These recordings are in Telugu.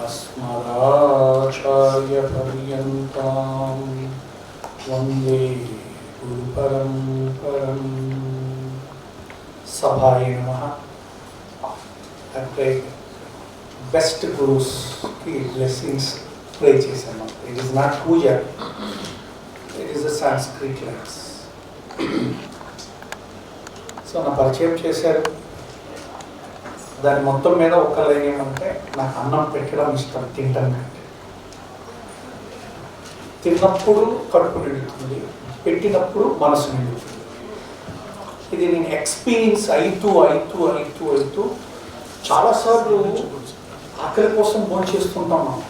अस्मदाचार्यपर्यन्तां वन्दे गुरुपरम्परां. सभाय नमः. I pray best gurus ki blessings pray chesama. It is not puja. It is a Sanskrit lens. So na పరిచయం చేశారు. దాని మొత్తం మీద ఒక లైన్ ఏమంటే నాకు అన్నం పెట్టడం ఇష్టం తినడం కంటే. తిన్నప్పుడు కడుపు నిండుతుంది, పెట్టినప్పుడు మనసు నిండుతుంది. ఇది నేను ఎక్స్పీరియన్స్ అవుతూ చాలాసార్లు ఆకలి కోసం భోజనం చేస్తుంటాం. మనం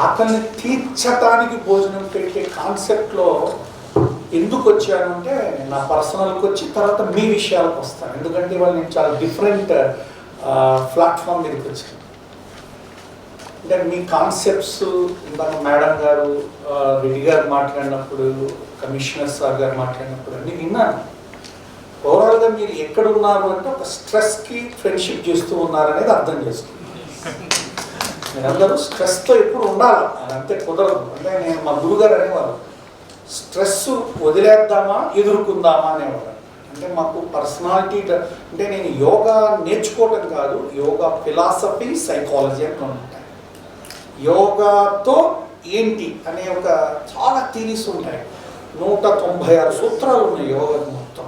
ఆకలిని తీర్చడానికి భోజనం పెట్టే కాన్సెప్ట్లో ఎందుకు వచ్చాను అంటే నా పర్సనల్కి వచ్చి తర్వాత మీ విషయాలకు వస్తాను. ఎందుకంటే ఇవాళ నేను చాలా డిఫరెంట్ ప్లాట్ఫామ్ మీదకి వచ్చాను. అంటే మీ కాన్సెప్ట్స్ ఇందాక మేడం గారు రెడ్డి గారు మాట్లాడినప్పుడు, కమిషనర్ సార్ గారు మాట్లాడినప్పుడు అన్నీ విన్నాను. ఓవరాల్గా మీరు ఎక్కడున్నారు అంటే ఒక స్ట్రెస్కి ఫ్రెండ్షిప్ చేస్తూ ఉన్నారనేది అర్థం చేసుకున్నాను. మీరందరూ స్ట్రెస్తో ఎప్పుడు ఉండాలి, అదంతే కుదరదు. అంటే నేను మా గురుగారు అనేవారు, స్ట్రెస్ వదిలేద్దామా ఎదుర్కొందామా అనేవారు. అంటే మాకు పర్సనాలిటీ అంటే నేను యోగా నేర్చుకోవటం కాదు, యోగా ఫిలాసఫీ సైకాలజీ అని ఉంటాయి. యోగాతో ఏంటి అనే ఒక చాలా థీరీస్ ఉంటాయి. 196 సూత్రాలు ఉన్నాయి యోగా మొత్తం.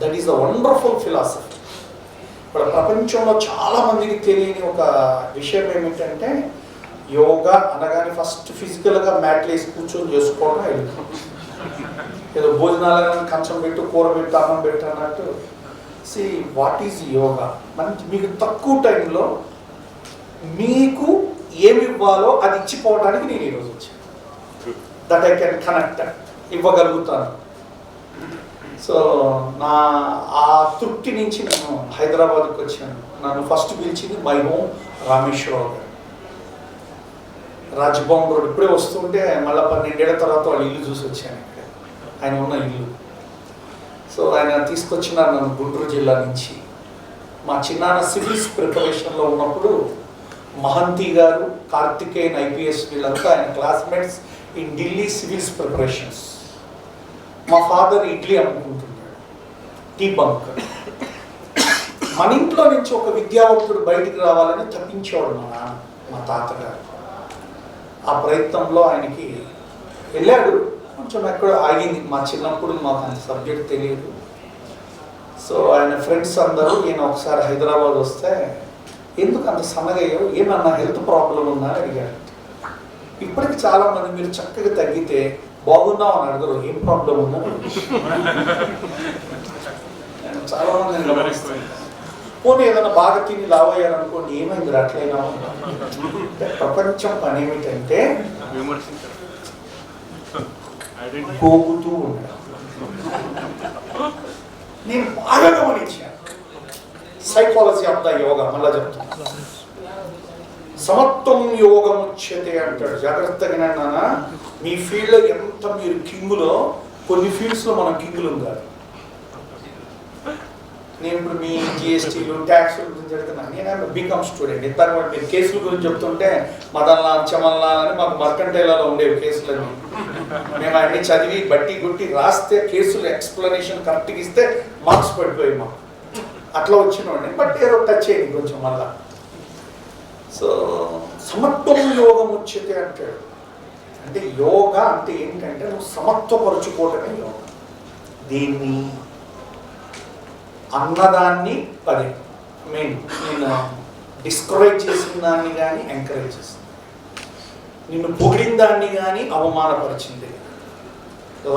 That is the wonderful philosophy. ఇప్పుడు ప్రపంచంలో చాలామందికి తెలియని ఒక విషయం ఏమిటంటే యోగా అనగానే ఫస్ట్ ఫిజికల్గా మ్యాట్లు వేసి కూర్చొని చేసుకోవడం వెళ్ళిపోతుంది. ఏదో భోజనాలు కంచం పెట్టు, కూర పెట్టు, అన్నం పెట్టు అన్నట్టు. See what is yoga? మీకు తక్కువ టైంలో మీకు ఏమి ఇవ్వాలో అది ఇచ్చిపోవడానికి నేను ఈరోజు వచ్చాను. దట్ ఐ కెన్ కనెక్ట్ ఇవ్వగలుగుతాను. సో నా ఆ తృప్తి నుంచి నేను హైదరాబాద్కి వచ్చాను. నన్ను ఫస్ట్ పిలిచింది మై హోమ్ రామేశ్వరరావు గారు, రాజ్భవన్ రోడ్. ఇప్పుడే వస్తుంటే మళ్ళీ 12 ఏళ్ల తర్వాత వాళ్ళ ఇల్లు చూసి వచ్చాను. ఇక్కడ ఆయన ఉన్న ఇల్లు. సో ఆయన తీసుకొచ్చినారు నన్ను గుంటూరు జిల్లా నుంచి. మా చిన్నాన్న సివిల్స్ ప్రిపరేషన్లో ఉన్నప్పుడు మహంతి గారు, కార్తికేయన్ ఐపీఎస్ వీళ్ళంతా ఆయన classmates in Delhi civils preparations. మా ఫాదర్ ఇడ్లీ అమ్ముకుంటున్నాడు, టీ బంక్. మన ఇంట్లో నుంచి ఒక విద్యావంతుడు బయటికి రావాలని తప్పించేవాడు మా తాతగారు. ఆ ప్రయత్నంలో ఆయనకి వెళ్ళాడు. కొంచెం ఎక్కడ ఆగింది. మా చిన్నప్పుడు మాకు అంత సబ్జెక్ట్ తెలియదు. సో ఆయన ఫ్రెండ్స్ అందరూ ఈయన ఒకసారి హైదరాబాద్ వస్తే ఎందుకు అంత సన్నగయ్యో, ఏమన్నా హెల్త్ ప్రాబ్లం ఉందా అని అడిగాడు. ఇప్పటికి చాలామంది మీరు చక్కగా తగ్గితే బాగున్నావు అని అడగరు, ఏం ప్రాబ్లం ఉందని. చాలామంది పోనీ ఏదైనా బాగా తిని లావయ్యారనుకోండి, ఏమైంది అట్లయినా. ప్రపంచం పని ఏమిటంటే పోగుతూ ఉంటాను. నేను బాగా గమనించాను సైకాలజీ ఆఫ్ ద యోగా. మళ్ళా చెప్తాను, సమత్వం యోగం ఉచ్యతే అంటాడు. జాగ్రత్తగా నాన్న, మీ ఫీల్డ్లో ఎంత మీరు కింగులో, కొన్ని ఫీల్డ్స్లో మనం కింగులు కాదు. నేను ఇప్పుడు మీ జిఎస్టీలు ట్యాక్స్ల గురించి చెప్తున్నాను. నేను బీకామ్ స్టూడెంట్. ఇంతకు మీరు కేసుల గురించి చెప్తుంటే మదన్లా చమన్లా అని మాకు మర్కంటైలలో ఉండేవి కేసులన్నీ. మేము అన్ని చదివి బట్టి గుట్టి రాస్తే కేసులు ఎక్స్ప్లెనేషన్ కరెక్ట్గా ఇస్తే మార్క్స్ పడిపోయి మాకు అట్లా వచ్చినోండి. బట్ ఏదో టచ్ అయ్యింది కొంచెం మళ్ళా. సో సమత్వం యోగం ఉచ్యతే అంటాడు. అంటే యోగా అంటే ఏంటంటే నువ్వు సమత్వపరుచుకోవటమే యోగా. దీన్ని అన్నదాన్ని నేను డిస్కరేజ్ చేసిన దాన్ని కానీ ఎంకరేజ్ చేసింది, నిన్ను పొగిడిన దాన్ని కానీ అవమానపరిచింది,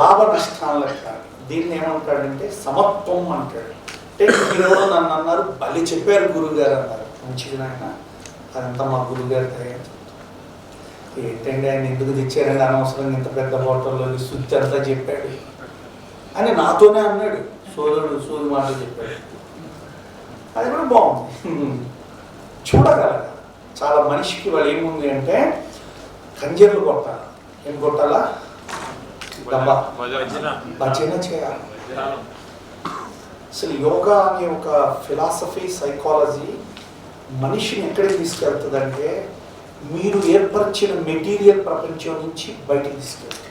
లాభ నష్టాలకు కానీ. దీన్ని ఏమంటాడంటే సమత్వం అంటాడు. అంటే మీరు నన్ను అన్నారు, బలి చెప్పారు గురువుగారు అన్నారు. మంచిది నాయన, అదంతా మా గురువుగారి తయారు. ఏంటండి ఆయన ఎందుకు తెచ్చారండి అనవసరంగా ఇంత పెద్ద హోటల్లో శుద్ధి అంతా చెప్పాడు అని నాతోనే అన్నాడు. సోది మాటలు చెప్పాడు. అది కూడా బాగుంది, చూడగలగా. చాలా మనిషికి వాళ్ళు ఏముంది అంటే కంజర్లు కొట్టాలి. ఏం కొట్టాలా? భజన చేయాలి. అసలు యోగా అనే ఒక ఫిలాసఫీ, సైకాలజీ మనిషిని ఎక్కడికి తీసుకెళ్తుందంటే మీరు ఏర్పరిచిన మెటీరియల్ ప్రపంచం నుంచి బయటికి తీసుకెళ్తారు.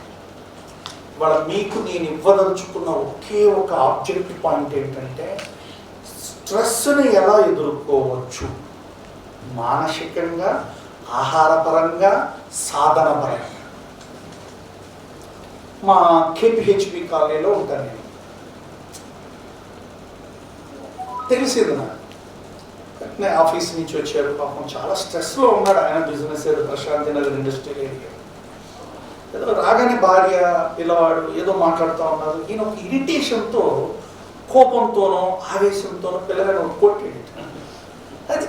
వాళ్ళ మీకు నేను ఇవ్వదలుచుకున్న ఒకే ఒక ఆబ్జెక్ట్ పాయింట్ ఏంటంటే స్ట్రెస్ని ఎలా ఎదుర్కోవచ్చు, మానసికంగా, ఆహారపరంగా, సాధనపరంగా. మా కేపీహెచ్బి కాలనీలో ఉంటాను నేను. తెలిసింది నాకు, ఆఫీస్ నుంచి వచ్చారు, పాపం చాలా స్ట్రెస్లో ఉన్నాడు ఆయన. బిజినెస్ ఏదో ప్రశాంతి నగర్ ఇండస్ట్రియల్ ఏరియా. ఏదో రాగానే భార్య పిల్లవాడు ఏదో మాట్లాడుతూ ఉన్నారు. ఈయన ఒక ఇరిటేషన్తో, కోపంతోనో ఆవేశంతోనో పిల్లగాడు కొట్టాడు. అది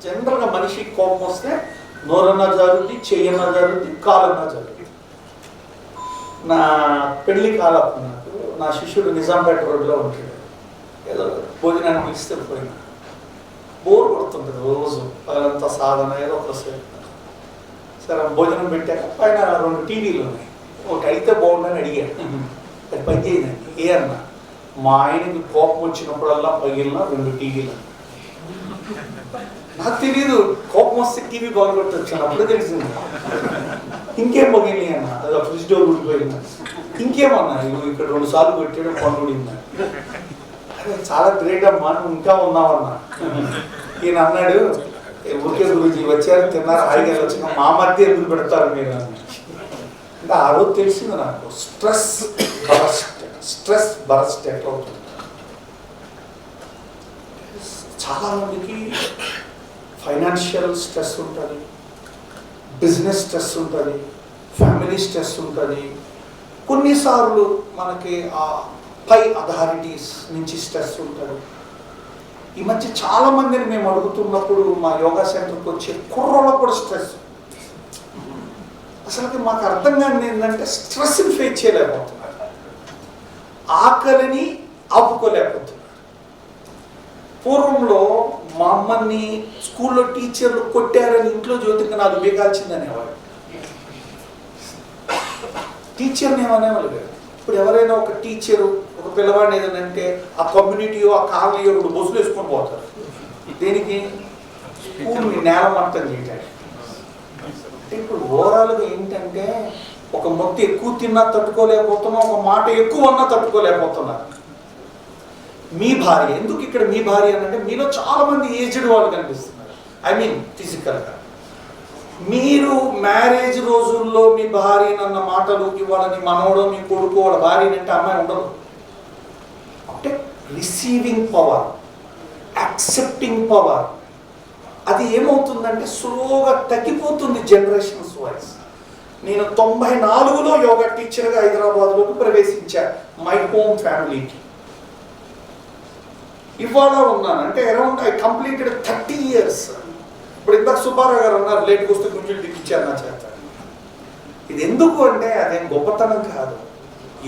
జనరల్గా మనిషికి కోపం వస్తే నోరన్నా జరుగుద్ది, చెయ్యన్నా జరుగుద్ది, కాలన్నా జరుగుద్ది. నా పెళ్లి కాలం నాకు నా శిష్యుడు నిజాంపేట రోడ్లో ఉంటాడు. ఏదో భోజనాన్ని పిలిస్తే పోయినా, బోర్ కొడుతుంటుంది రోజు పగలంతా సాధన ఏదో ఒకసేపు. సరే భోజనం పెట్టాక పైన 2 టీవీలు ఉన్నాయి, ఒకటి అయితే బాగుందని అడిగాను. అది పని చేయదండి. ఏ అన్నా మా ఆయనకి కోపం వచ్చినప్పుడల్లా పగిలిన 2 టీవీలు. నాకు తెలియదు కోపం వస్తే టీవీ బాగుపట్టొచ్చాను, అప్పుడే తెలిసింది. ఇంకేం పగిలి అన్న, అది ఫ్రిడ్జ్ డోర్ ఊడిపోయింది. ఇంకేమన్నా ఇక్కడ 2 సార్లు పెట్టాడు, పన్ను ఊడింది. అదే చాలా గ్రేట్ అమ్మా, నువ్వు ఇంకా ఉన్నావన్నా. ఈయన అన్నాడు, ఊరికే గురించి వచ్చారు తిన్నారు హాయిగా వచ్చిన మా మధ్య ఎందుకు పెడతారు మీరు అని. అంటే ఆ రోజు తెలిసింది నాకు స్ట్రెస్ బరస్ట్ ఎట్లా అవుతుంది. చాలామందికి ఫైనాన్షియల్ స్ట్రెస్ ఉంటుంది, బిజినెస్ స్ట్రెస్ ఉంటుంది, ఫ్యామిలీ స్ట్రెస్ ఉంటుంది. కొన్నిసార్లు మనకి ఆ పై అథారిటీస్ నుంచి స్ట్రెస్ ఉంటుంది. ఈ మధ్య చాలామందిని మేము అడుగుతున్నప్పుడు మా యోగా సెంటర్కి వచ్చే కుర్రోళ్ళకు కూడా స్ట్రెస్. అసలుకి మాకు అర్థం కాని ఏంటంటే స్ట్రెస్ని ఫేస్ చేయలేకపోతున్నారు, ఆకలిని ఆపుకోలేకపోతున్నారు. పూర్వంలో మా అమ్మని స్కూల్లో టీచర్లు కొట్టారని ఇంట్లో జ్యోతికి 4 బీగాల్చిందనేవాడు. టీచర్ని ఏమనేవాళ్ళు కాదు. ఇప్పుడు ఎవరైనా ఒక టీచరు ఒక పిల్లవాడిని ఏదంటే ఆ కమ్యూనిటీయో ఆ కాలనీయో 2 బస్సులు వేసుకొని పోతారు. దేనికి? స్కూల్ని నేలమట్టం చేయడానికి. ఇప్పుడు ఓవరాల్గా ఏంటంటే ఒక మొత్తం ఎక్కువ తిన్నా తట్టుకోలేకపోతున్నాం, ఒక మాట ఎక్కువ అన్నా తట్టుకోలేకపోతున్నారు. మీ భార్య, ఎందుకు ఇక్కడ మీ భార్య అంటే మీలో చాలామంది ఏజ్డ్ వాళ్ళు కనిపిస్తున్నారు. ఐ మీన్ ఫిజికల్గా. మీరు మ్యారేజ్ రోజుల్లో మీ భార్య అన్న మాటలు ఇవాళ నీ మనవడో మీ కొడుకు వాళ్ళ భార్యని అంటే అమ్మాయి ఉండదు. అంటే రిసీవింగ్ పవర్, యాక్సెప్టింగ్ పవర్, అది ఏమవుతుందంటే స్లోగా తగ్గిపోతుంది జనరేషన్స్ వైజ్. నేను 94లో యోగా టీచర్గా హైదరాబాద్లోకి ప్రవేశించా మై హోమ్ ఫ్యామిలీకి. ఇవాళ ఉన్నాను అంటే అరౌండ్ ఐ కంప్లీటెడ్ 30 years. ఇప్పుడు ఇందాక సుబ్బారావు గారు అన్నారు లేట్కి వస్తే గుంజులు దిక్కించారు నా చేత. ఇది ఎందుకు అంటే అదేం గొప్పతనం కాదు.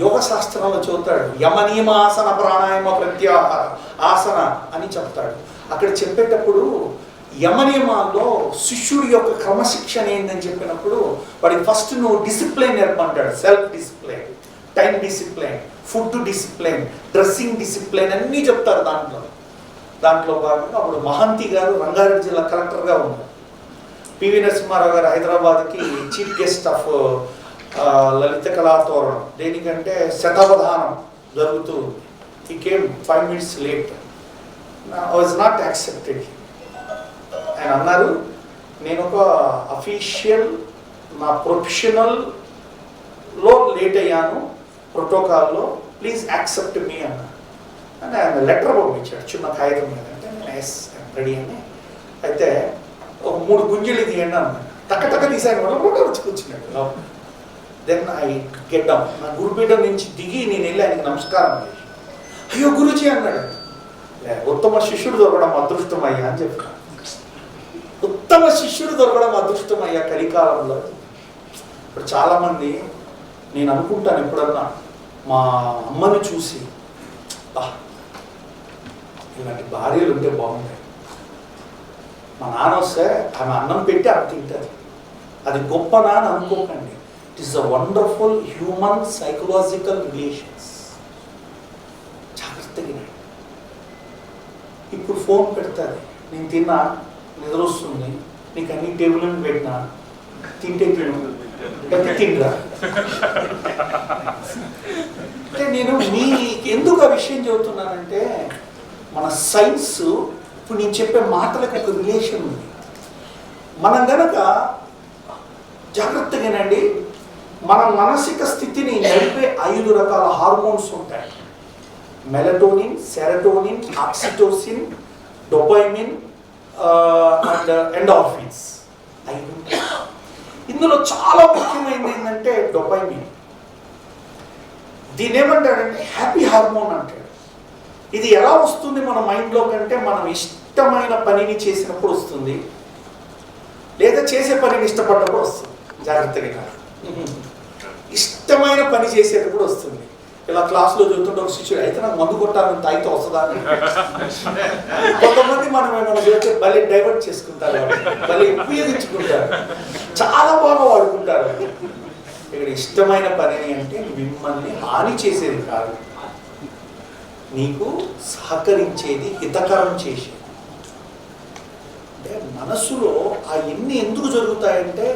యోగ శాస్త్రంలో చెబుతాడు యమనియమాసన ప్రాణాయామ ప్రత్యాహార ఆసన అని చెప్తాడు. అక్కడ చెప్పేటప్పుడు యమనియమాల్లో శిష్యుడి యొక్క క్రమశిక్షణ ఏందని చెప్పినప్పుడు వాడికి ఫస్ట్ నువ్వు డిసిప్లైన్ నేర్పంటాడు. Self discipline, time discipline, food discipline, dressing discipline అన్నీ చెప్తారు దాంట్లో భాగంగా. అప్పుడు మహంతి గారు రంగారెడ్డి జిల్లా కలెక్టర్గా ఉన్నారు. పివి నరసింహారావు గారు హైదరాబాద్కి చీఫ్ గెస్ట్ ఆఫ్ లలిత కళాతోరణం. దేనికంటే శతావధానం జరుగుతూ ఉంది. He came 5 minutes late. I was not accepted. ఆయన అన్నారు నేను ఒక అఫీషియల్ నా ప్రొఫెషనల్లో లేట్ అయ్యాను ప్రోటోకాల్లో, ప్లీజ్ యాక్సెప్ట్ మీ అన్నారు. అని ఆయన లెటర్ పంపించాడు చిన్న కాగితం మీద. అంటే నేను ఎస్ రెడీ అని. అయితే ఒక 3 గుంజలు తీయండి అన్నాడు. టక్క తీసాను వల్ల కూడా వచ్చి కూర్చున్నాడు. Then I get down. నా గురుపీఠ నుంచి దిగి నేను వెళ్ళి ఆయనకి నమస్కారం చేసి, అయ్యో గురుజీ అన్నాడు. ఉత్తమ శిష్యుడు దొరకడం అదృష్టం అయ్యా అని చెప్పాను. ఉత్తమ శిష్యుడు దొరకడం అదృష్టం అయ్యా కలికాలంలో. ఇప్పుడు చాలామంది నేను అనుకుంటాను ఎప్పుడన్నా మా అమ్మని చూసి ఇలాంటి భార్యలు ఉంటే బాగుంటాయి. మా నాన్న వస్తే ఆమె అన్నం పెట్టి ఆమె తింటుంది. అది గొప్పనా అని అనుకోకండి. It is a wonderful human psychological relations. జాగ్రత్తగా ఇప్పుడు ఫోన్ పెడతాది, నేను తిన్నా, నిద్ర వస్తుంది, నీకు అన్ని టేబుల్ మీద పెట్టినా, తింటే తిను, అంటే తిండ్రా. అంటే నేను మీ ఎందుకు ఆ విషయం చెబుతున్నానంటే, మన సైన్స్ ఇప్పుడు నేను చెప్పే మాటలకు ఒక రిలేషన్ ఉంది. మనం గనక జాగ్రత్తగానండి, మన మానసిక స్థితిని నడిపే 5 రకాల హార్మోన్స్ ఉంటాయి. Melatonin, serotonin, oxytocin, dopamine and endorphins. 5 ఉంటాయి. ఇందులో చాలా ముఖ్యమైనది ఏంటంటే డోపైమిన్. దీని ఏమంటాడంటే హ్యాపీ హార్మోన్ అంటాడు. ఇది ఎలా వస్తుంది మన మైండ్లో కంటే, మనం ఇష్టమైన పనిని చేసినప్పుడు వస్తుంది, లేదా చేసే పనిని ఇష్టపడ్డప్పుడు వస్తుంది. జాగ్రత్తగా ఇష్టమైన పని చేసేటప్పుడు వస్తుంది. ఇలా క్లాస్లో చదువుతుంటే ఒక శిష్యుడు అయితే నాకు మందు కొట్టాలని తాగితే వస్తుందా అని. కొంతమంది మనం ఏమైనా చేస్తే భలే డైవర్ట్ చేసుకుంటారు, భలే ఉపయోగించుకుంటారు, చాలా బాగా వాడుకుంటారు. ఇక్కడ ఇష్టమైన పని అంటే మిమ్మల్ని హాని చేసేది కాదు, నీకు సహకరించేది, హితకరం చేసేది. అంటే మనసులో ఆ ఎన్ని ఎందుకు జరుగుతాయంటే,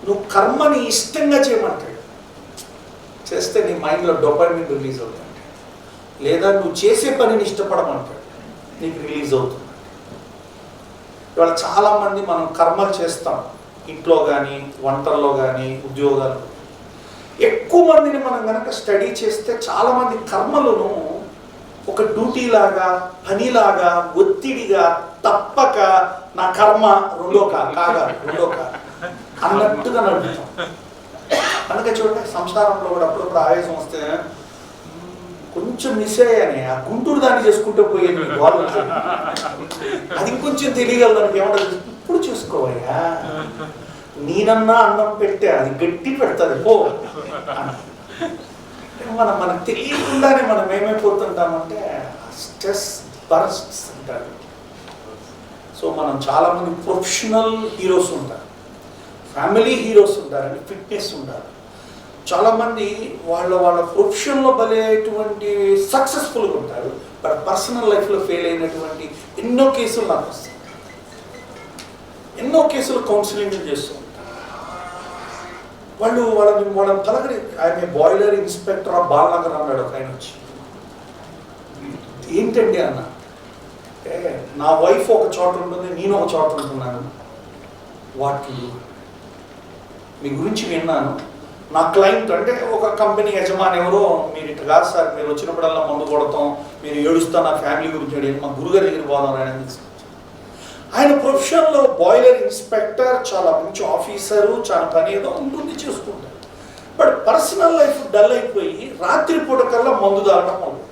నువ్వు కర్మని ఇష్టంగా చేయమంటాడు, చేస్తే నీ మైండ్లో డోపమైన్ రిలీజ్ అవుతుంది. లేదా నువ్వు చేసే పనిని ఇష్టపడమంటాడు, నీకు రిలీజ్ అవుతుంది. ఇవాళ చాలామంది మనం కర్మలు చేస్తాం, ఇంట్లో కానీ, వంటల్లో కానీ, ఉద్యోగాలు. ఎక్కువ మందిని మనం కనుక స్టడీ చేస్తే చాలామంది కర్మలను ఒక డ్యూటీ లాగా, పనిలాగా, ఒత్తిడిగా, తప్పక నా కర్మ రెండో కాగా అన్నట్టుగా నడుపుతాం. అందుకే చూడండి, సంసారంలో కూడా అప్పుడప్పుడు ఆవేశం వస్తే కొంచెం మిస్ అయ్యానే, ఆ గుంటూరు దాన్ని చేసుకుంటూ పోయేది వాళ్ళు, అది ఇంకొంచెం తెలియగలదు. దానికి ఏమంటారు, ఇప్పుడు చూసుకోవయ్యా, నేనన్నా అన్నం పెట్టే, అది గట్టి పెడతాది పో. మనకు తెలియకుండానే మనం ఏమైపోతుంటామంటే స్ట్రెస్ బర్స్ట్స్ అంటారు. సో మనం చాలామంది ప్రొఫెషనల్ హీరోస్ ఉంటారు, ఫ్యామిలీ హీరోస్ ఉంటారండి, ఫిట్నెస్ ఉంటారు. చాలామంది వాళ్ళ ప్రొఫెషన్లో భలేటువంటి సక్సెస్ఫుల్గా ఉంటారు, బట్ పర్సనల్ లైఫ్లో ఫెయిల్ అయినటువంటి ఎన్నో కేసులు నాకు వస్తాయి. ఎన్నో కేసులు కౌన్సిలింగ్ చేస్తూ ఉంటారు. వాళ్ళని పలకరి, ఆయన బాయిలర్ ఇన్స్పెక్టర్ ఆఫ్ బాలనగర్ అన్నాడు ఒక ఆయన వచ్చి. ఏంటండి అన్న, నా వైఫ్ ఒక చోట ఉంటుంది, నేను ఒక చోట ఉంటున్నాను, వాట్ టు డూ? మీ గురించి విన్నాను, నా క్లయింట్ అంటే ఒక కంపెనీ యజమాని ఎవరో, మీరు ఇట్లా కాదు సార్, మీరు వచ్చినప్పుడల్లా మందు కొడతాం, మీరు ఏడుస్తా, నా ఫ్యామిలీ గురించి అడిగి మా గురుగారి దగ్గర పోదాం ఆయన. ఆయన ప్రొఫెషన్లో బాయిలర్ ఇన్స్పెక్టర్, చాలా మంచి ఆఫీసరు, చాలా పని ఏదో ఉంటుంది, చేసుకుంటారు. బట్ పర్సనల్ లైఫ్ డల్ అయిపోయి రాత్రిపూట కల్లా మందు తాగడం మొదలుపెట్టారు.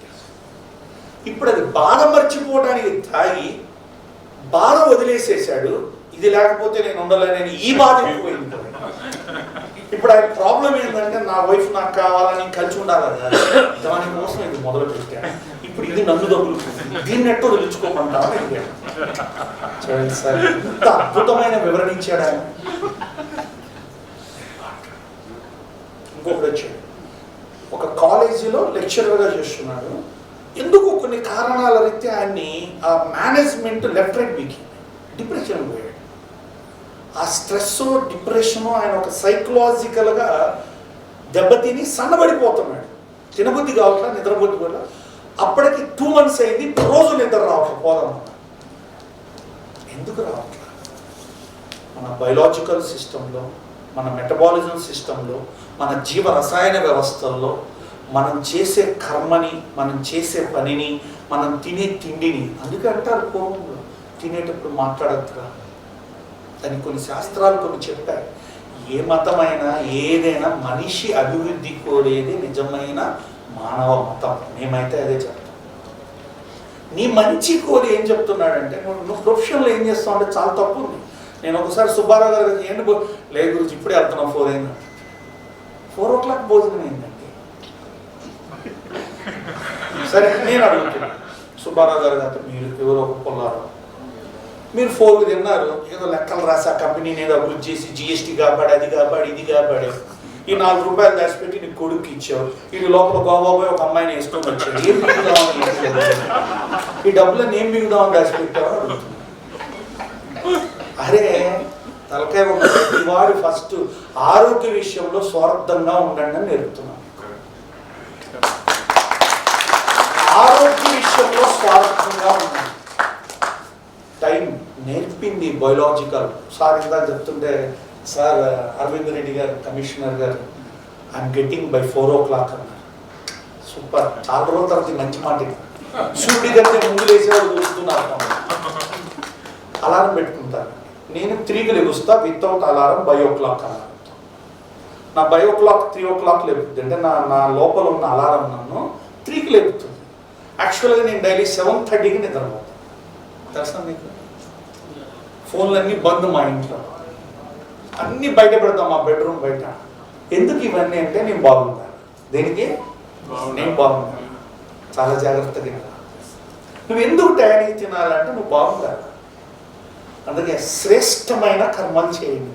ఇప్పుడు అది బాధ మర్చిపోవడానికి తాగి బాధ వదిలేసేసాడు, ఇది లేకపోతే నేను ఉండలేనని ఈ బాధ ఎక్కువైంది. ఇప్పుడు ఆయన ప్రాబ్లం ఏంటంటే, నా వైఫ్ నాకు కావాలని కలిసి ఉండాలి కదా, దాని కోసం ఇది మొదలు పెట్టాను. ఇప్పుడు ఇది నన్ను డబ్బులు, దీన్ని ఎట్టో తెలుసుకోమంటాను అడిగాడు. చూడండి సార్, ఇంత అద్భుతమైన వివరణ ఇచ్చాడు ఆయన. ఇంకొకటి వచ్చాడు, ఒక కాలేజీలో లెక్చరర్గా చేస్తున్నాడు. ఎందుకు కొన్ని కారణాల రీత్యా ఆయన్ని ఆ management left right week depression పోయాడు. ఆ స్ట్రెస్, డిప్రెషను ఆయన ఒక సైకలాజికల్గా దెబ్బతిని సన్నబడిపోతున్నాడు. తినబుద్ధి కావట్లా, నిద్రబుద్ధి కూడా. అప్పటికి 2 months అయింది, రోజు నిద్ర రావట్లా, పోదామన్నా. ఎందుకు రావట్లా? మన బయలాజికల్ సిస్టంలో, మన మెటబాలిజం సిస్టంలో, మన జీవ రసాయన వ్యవస్థల్లో మనం చేసే కర్మని, మనం చేసే పనిని, మనం తినే తిండిని, అందుకే అంటారు పూర్వంలో తినేటప్పుడు మాట్లాడద్దురా. దానికి కొన్ని శాస్త్రాలు కొన్ని చెప్పారు. ఏ మతమైనా ఏదైనా మనిషి అభివృద్ధి కోరేది నిజమైన మానవ మతం. మేమైతే అదే చెప్తాం. నీ మంచి కోరి ఏం చెప్తున్నాడంటే, నువ్వు ప్రొఫెషన్లో ఏం చేస్తావు అంటే చాలా తప్పు ఉంది. నేను ఒకసారి సుబ్బారావు గారు ఏంటి లేదు గురించి ఇప్పుడే వెళ్తున్నాం, 4 అయింది. 4 o'clock భోజనం ఏంటండి? సరే నేను అడుగుతున్నాను, సుబ్బారావు గారు కాదు, మీరు ఎవరో ఒక పొల్లారు, మీరు 4 తిన్నారు, ఏదో లెక్కలు రాసి ఆ కంపెనీని ఏదో అభివృద్ధి చేసి జీఎస్టీ కాపాడి, అది కాపాడి, ఇది కాపాడి, ఈ 4 రూపాయలు దాచిపెట్టి నీ కొడుకు ఇచ్చావు, ఇది లోపల గోబాబోయ్ ఒక అమ్మాయిని వేసుకొని వచ్చాడు, ఏం మిగుదామని, ఈ డబ్బులను ఏం మిగుదామని దాచిపెట్టావో అడుగుతుంది. అరే తలకాయ ఉన్న వాడు ఫస్ట్ ఆరోగ్య విషయంలో స్వార్థంగా ఉండండి అని నేర్పుతున్నాను. ఆరోగ్య విషయంలో స్వార్థంగా ఉండండి. టైం నేర్పింది బయోలాజికల్. సార్ ఇందాక చెప్తుంటే సార్ అరవింద్ రెడ్డి గారు కమిషనర్ గారు ఐఎమ్ గెటింగ్ బై 4 o'clock అన్నారు. సూపర్, చాలా రోజుల తర్వాత మంచి మాట. సూర్యుడి కంటే ముందు వేసేవాడు చూస్తున్నారు. అలారం పెట్టుకుంటారు. నేను 3కి లెగుస్తా without alarm bio o'clock alarm. నా బై o'clock 3 o'clock లేపుతుంది. అంటే నా లోపల ఉన్న అలారం నన్ను 3కి లేపుతుంది. యాక్చువల్గా నేను డైలీ 7:30కి నిద్రపోతాను. తెలుసా మీకు? ఫోన్లన్నీ బంద్ మా ఇంట్లో, అన్నీ బయట పెడతాం మా బెడ్రూమ్ బయట. ఎందుకు ఇవన్నీ అంటే నేను బాగుంటాను. దేనికి? నేను బాగుంటాను. చాలా జాగ్రత్తగా నువ్వు ఎందుకు టయానికి తినాలంటే నువ్వు బాగుండాలి. అందుకే శ్రేష్టమైన కర్మలు చేయండి.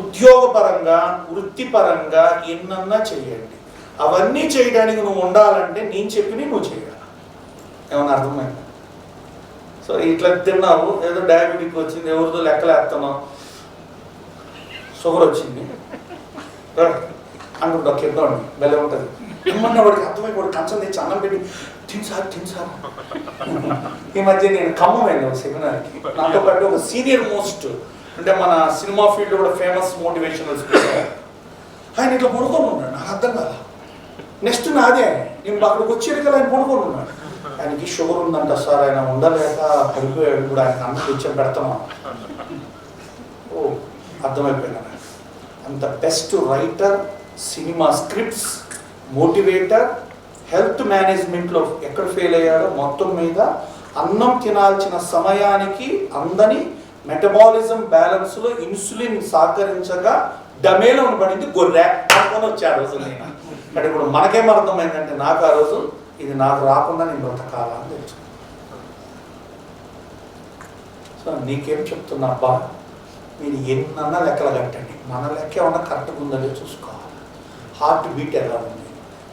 ఉద్యోగపరంగా వృత్తిపరంగా ఎన్నన్నా చేయండి. అవన్నీ చేయడానికి నువ్వు ఉండాలంటే నేను చెప్పినవి నువ్వు చేయాలి. ఏమన్నా అర్థమైందా? సో ఇట్లా తిన్నావు, ఏదో డయాబెటిక్ వచ్చింది, ఎవరిదో లెక్కలేస్తున్నావు, షుగర్ వచ్చింది అనుకుంటా కింద బెల్ల ఉంటుంది. ఏమన్నా వాడికి అర్థమైపోయి కంచం తెచ్చి అన్నం పెట్టి తినసారు. ఈ మధ్య నేను ఖమ్మం వెళ్ళాను సెమినార్కి. నాతో పాటు ఒక సీనియర్ మోస్ట్, అంటే మన సినిమా ఫీల్డ్ కూడా ఫేమస్ మోటివేషనల్ స్పీకర్, ఆయన ఇట్లా పడుకొని ఉన్నాడు. నాకు అర్థం కాదు. నెక్స్ట్ నాదే, నేను అక్కడికి వచ్చేది కదా ఆయన పడుకొని ఉన్నాడు. ఆయనకి షుగర్ ఉందంట సార్, ఆయన ఉండలేక పడిపోయాడు కూడా, ఆయన అన్నం తెచ్చి పెడతామా. ఓ అర్థమైపోయినా. అంత best writer, cinema scripts, motivator, health మేనేజ్మెంట్లో ఎక్కడ ఫెయిల్ అయ్యాడో మొత్తం మీద అన్నం తినాల్సిన సమయానికి అందని మెటబాలిజం బ్యాలెన్స్లో ఇన్సులిన్ సహకరించగా డమేలో పడింది గొర్రె అనుకొని వచ్చాడు రోజు. నేను అంటే ఇప్పుడు మనకేం అర్థమైందంటే, నాకు ఆ రోజు ఇది నాకు రాకుండా నేను బ్రతకాలా అని తెలుసు. సో నీకేం చెప్తున్నా అబ్బా, మీరు ఎన్నన్నా లెక్కలు కట్టండి, మన లెక్క ఏమన్నా కరెక్ట్గా ఉందని చూసుకోవాలి. హార్ట్ బీట్ ఎలా ఉంది,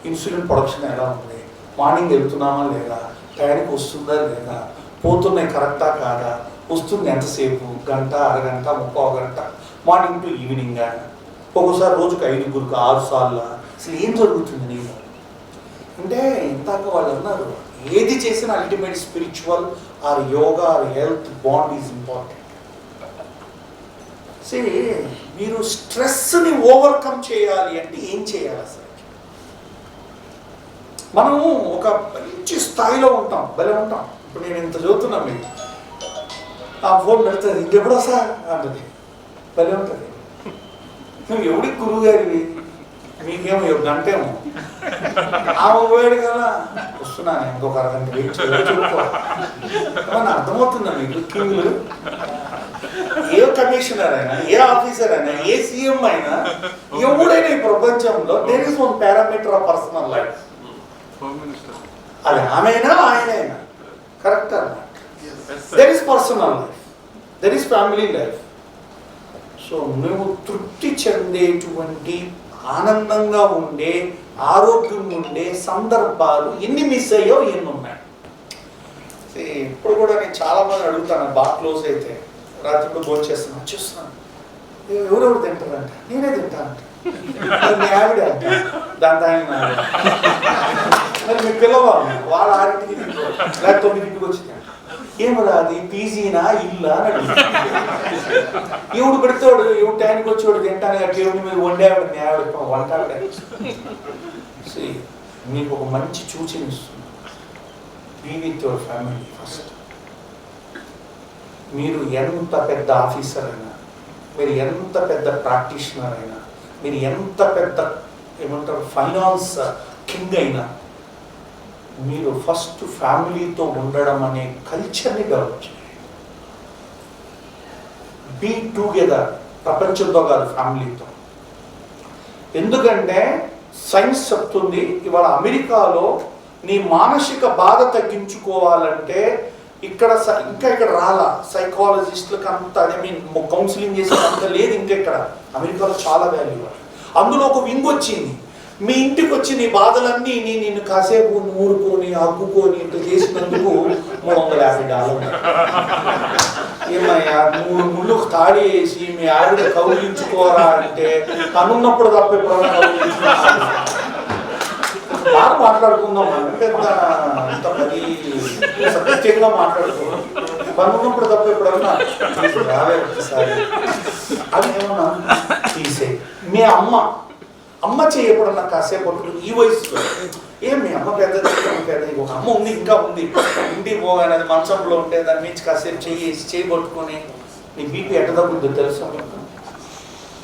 ఇన్సులిన్ ప్రొడక్షన్ ఎలా ఉంది, మార్నింగ్ వెళ్తున్నామా లేదా, టైంకి వస్తుందా లేదా, పోతున్నాయి కరెక్టా కాదా, వస్తుంది ఎంతసేపు, గంట, అరగంట, 30 గంట, మార్నింగ్ టు ఈవినింగ్. ఒక్కోసారి రోజుకి 5 6 సార్లు. అసలు ఏం జరుగుతుంది నీకు అంటే? ఇందాక వాళ్ళు అన్నారు, ఏది చేసినా ultimate spiritual or yoga or health bond is important. సరే, మీరు స్ట్రెస్ని ఓవర్కమ్ చేయాలి అంటే ఏం చేయాలి అసలు? మనము ఒక మంచి స్థాయిలో ఉంటాం, భలే ఉంటాం. ఇప్పుడు నేను ఇంత చదువుతున్నాను, మీకు ఆ ఫోన్ పెడుతుంది, ఇంకెప్పుడో సార్ అంటది, భలే ఉంటుంది. నువ్వు ఎవడికి గురువు గారివి, మీకేమో గంటేమో ఆమె పోయాడు కదా, వస్తున్నాను ఇంకొక అరగంట వెయిట్ ఏమన్నా అర్థమవుతుందా మీకు? కింగులు ఏ కమిషనర్ అయినా, ఏ ఆఫీసర్ అయినా, ఏ సీఎం అయినా, ఎవడైనా ఈ ప్రపంచంలో there is one parameter of personal life. అది ఆమెనా ఆయనైనా కరెక్ట్ అన్నమాట. There is personal life, there is family life. So నువ్వు తృప్తి చెందేటువంటి, ఆనందంగా ఉండే, ఆరోగ్యం ఉండే సందర్భాలు ఎన్ని మిస్ అయ్యో ఎన్ని ఉన్నాయి. ఇప్పుడు కూడా నేను చాలా మంది అడుగుతాను, బాగా క్లోజ్ అయితే రాత్రి భోజనం చేస్తున్నాను, చూస్తున్నాను, ఎవరెవరు తింటారంట, నేనే తింటా అంట, మీ ఆవిడ అంట, దాని ఆయన మరి మీ పిల్లవాళ్ళు వాళ్ళ 6ంటికి తింటారు, లేక 9ంటికి వచ్చి ఏమరా అది పీజీనా ఇల్లా అని అడుగుతాడు. ఎవడు పెడతాడు, ఎవడు టైంకి వచ్చేవాడు తింటాను దేవుడి మీద వండేవాడు, మీ ఆవిడ వంటాడు. మీకు ఒక మంచి సూచన ఇస్తుంది, be with your family first. మీరు ఎంత పెద్ద ఆఫీసర్ అయినా, మీరు ఎంత పెద్ద ప్రాక్టీషనర్ అయినా, మీరు ఎంత పెద్ద ఏమంటారు ఫైనాన్స్ కింగ్ అయినా, మీరు ఫస్ట్ ఫ్యామిలీతో ఉండడం అనే కల్చర్ని డెవలప్ చేయండి. బీ టుగెదర్, ప్రపంచంతో కాదు, ఫ్యామిలీతో. ఎందుకంటే సైన్స్ చెప్తుంది, ఇవాళ అమెరికాలో నీ మానసిక బాధ తగ్గించుకోవాలంటే ఇక్కడ ఇక్కడ రాలా సైకాలజిస్టులకు అంత, ఐ మీన్ కౌన్సిలింగ్ చేసే అంత లేదు ఇంకా ఇక్కడ. అమెరికాలో చాలా వాల్యూ. అందులో ఒక వింగ్ వచ్చింది, మీ ఇంటికి వచ్చి నీ బాధలన్నీ నిన్ను కాసేపు నూరుకొని హగ్గుకొని ఇట్లా చేసినందుకు $350. ఏమయ్యా 3 ముళ్ళు తాళి వేసి మీ ఆవిడ కౌలించుకోరా అంటే అనున్నప్పుడు తప్ప ఎప్పుడన్నా బాగా మాట్లాడుకుందాం అంటే అంత మరి సత్యంగా మాట్లాడుకోవాలి. పనున్నప్పుడు తప్ప ఎప్పుడన్నా రావే ఒకసారి అది ఏమన్నా తీసే. మీ అమ్మ చేయి ఎప్పుడన్నా కాసేపు ఈ వయసులో మీ అమ్మ పెద్దది ఒక అమ్మ ఉంది, ఇంకా ఉంది, ఇంటికి పోగానే అది మంచంలో ఉంటే దాని నుంచి కాసేపు చేయి పట్టుకొని నీ బీపీ ఎట్ట తగ్గుద్దో తెలుసా?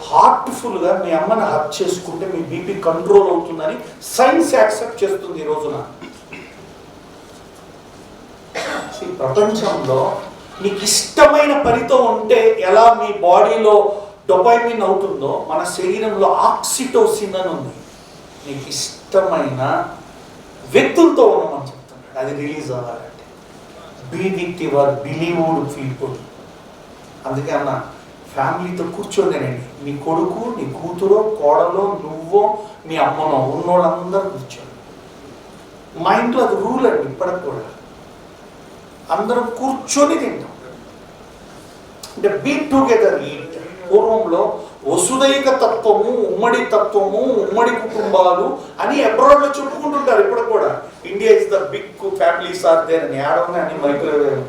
హార్ట్ఫుల్గా మీ అమ్మని హక్ చేసుకుంటే మీ బీపీ కంట్రోల్ అవుతుందని సైన్స్ యాక్సెప్ట్ చేస్తుంది ఈ రోజున. ఈ ప్రపంచంలో నీకు ఇష్టమైన పనితో ఉంటే ఎలా మీ బాడీలో డోపమైన్ అవుతుందో మన శరీరంలో ఆక్సిటోసిన్ అని ఉంది. నీకు ఇష్టమైన వ్యక్తులతో ఉండమని చెప్తున్నాడు. అది రిలీజ్ అవ్వాలంటే be with your beloved people. అందుకే అన్న ఫ్యామిలీతో కూర్చోండినండి. నీ కొడుకు, నీ కూతురో, కోడలో, నువ్వో, మీ అమ్మనో ఉన్నోళ్ళందరూ కూర్చోండి. మా ఇంట్లో అది రూల్ అండి. ఇప్పటికి కూడా అందరం కూర్చొని తింటాం. అంటే బీ టుగెదర్ ఈట్. పూర్వంలో వసుదైక తత్వము, ఉమ్మడి తత్వము, ఉమ్మడి కుటుంబాలు అని అబ్రాడ్లో చెప్పుకుంటుంటారు. ఇప్పుడు కూడా India is the big families are there అని ఆడవని అన్ని మైక్రోవేవ్.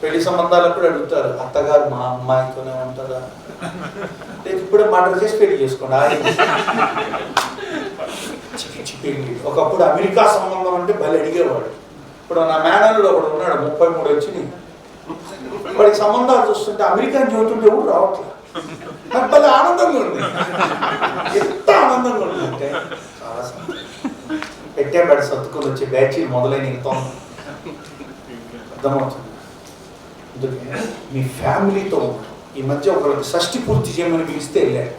పెళ్లి సంబంధాలకు కూడా అడుగుతారు, అత్తగారు మా అమ్మాయితోనే ఉంటారా, ఇప్పుడే మర్డర్ చేసి పెళ్లి చేసుకోండి. పెళ్లి ఒకప్పుడు అమెరికా సంబంధం అంటే భలే అడిగేవాడు. ఇప్పుడు నా మేనల్లుడు ఒకడు ఉన్నాడు, 33 వచ్చినాయి. వాడికి సంబంధాలు చూస్తుంటే అమెరికన్ చదువుతుంటే ఎవరు రావట్లేదు. నాకు భలే ఆనందంగా ఉంది. ఎంత ఆనందంగా ఉందంటే చాలా పెట్టే బడి సర్దుకొని వచ్చే బ్యాచీలు మొదలైన అర్థమవుతుంది. అందుకే మీ ఫ్యామిలీతో ఉంటాం. ఈ మధ్య ఒకరికి షష్ఠి పూర్తి చేయమని పిలిస్తే వెళ్ళాడు.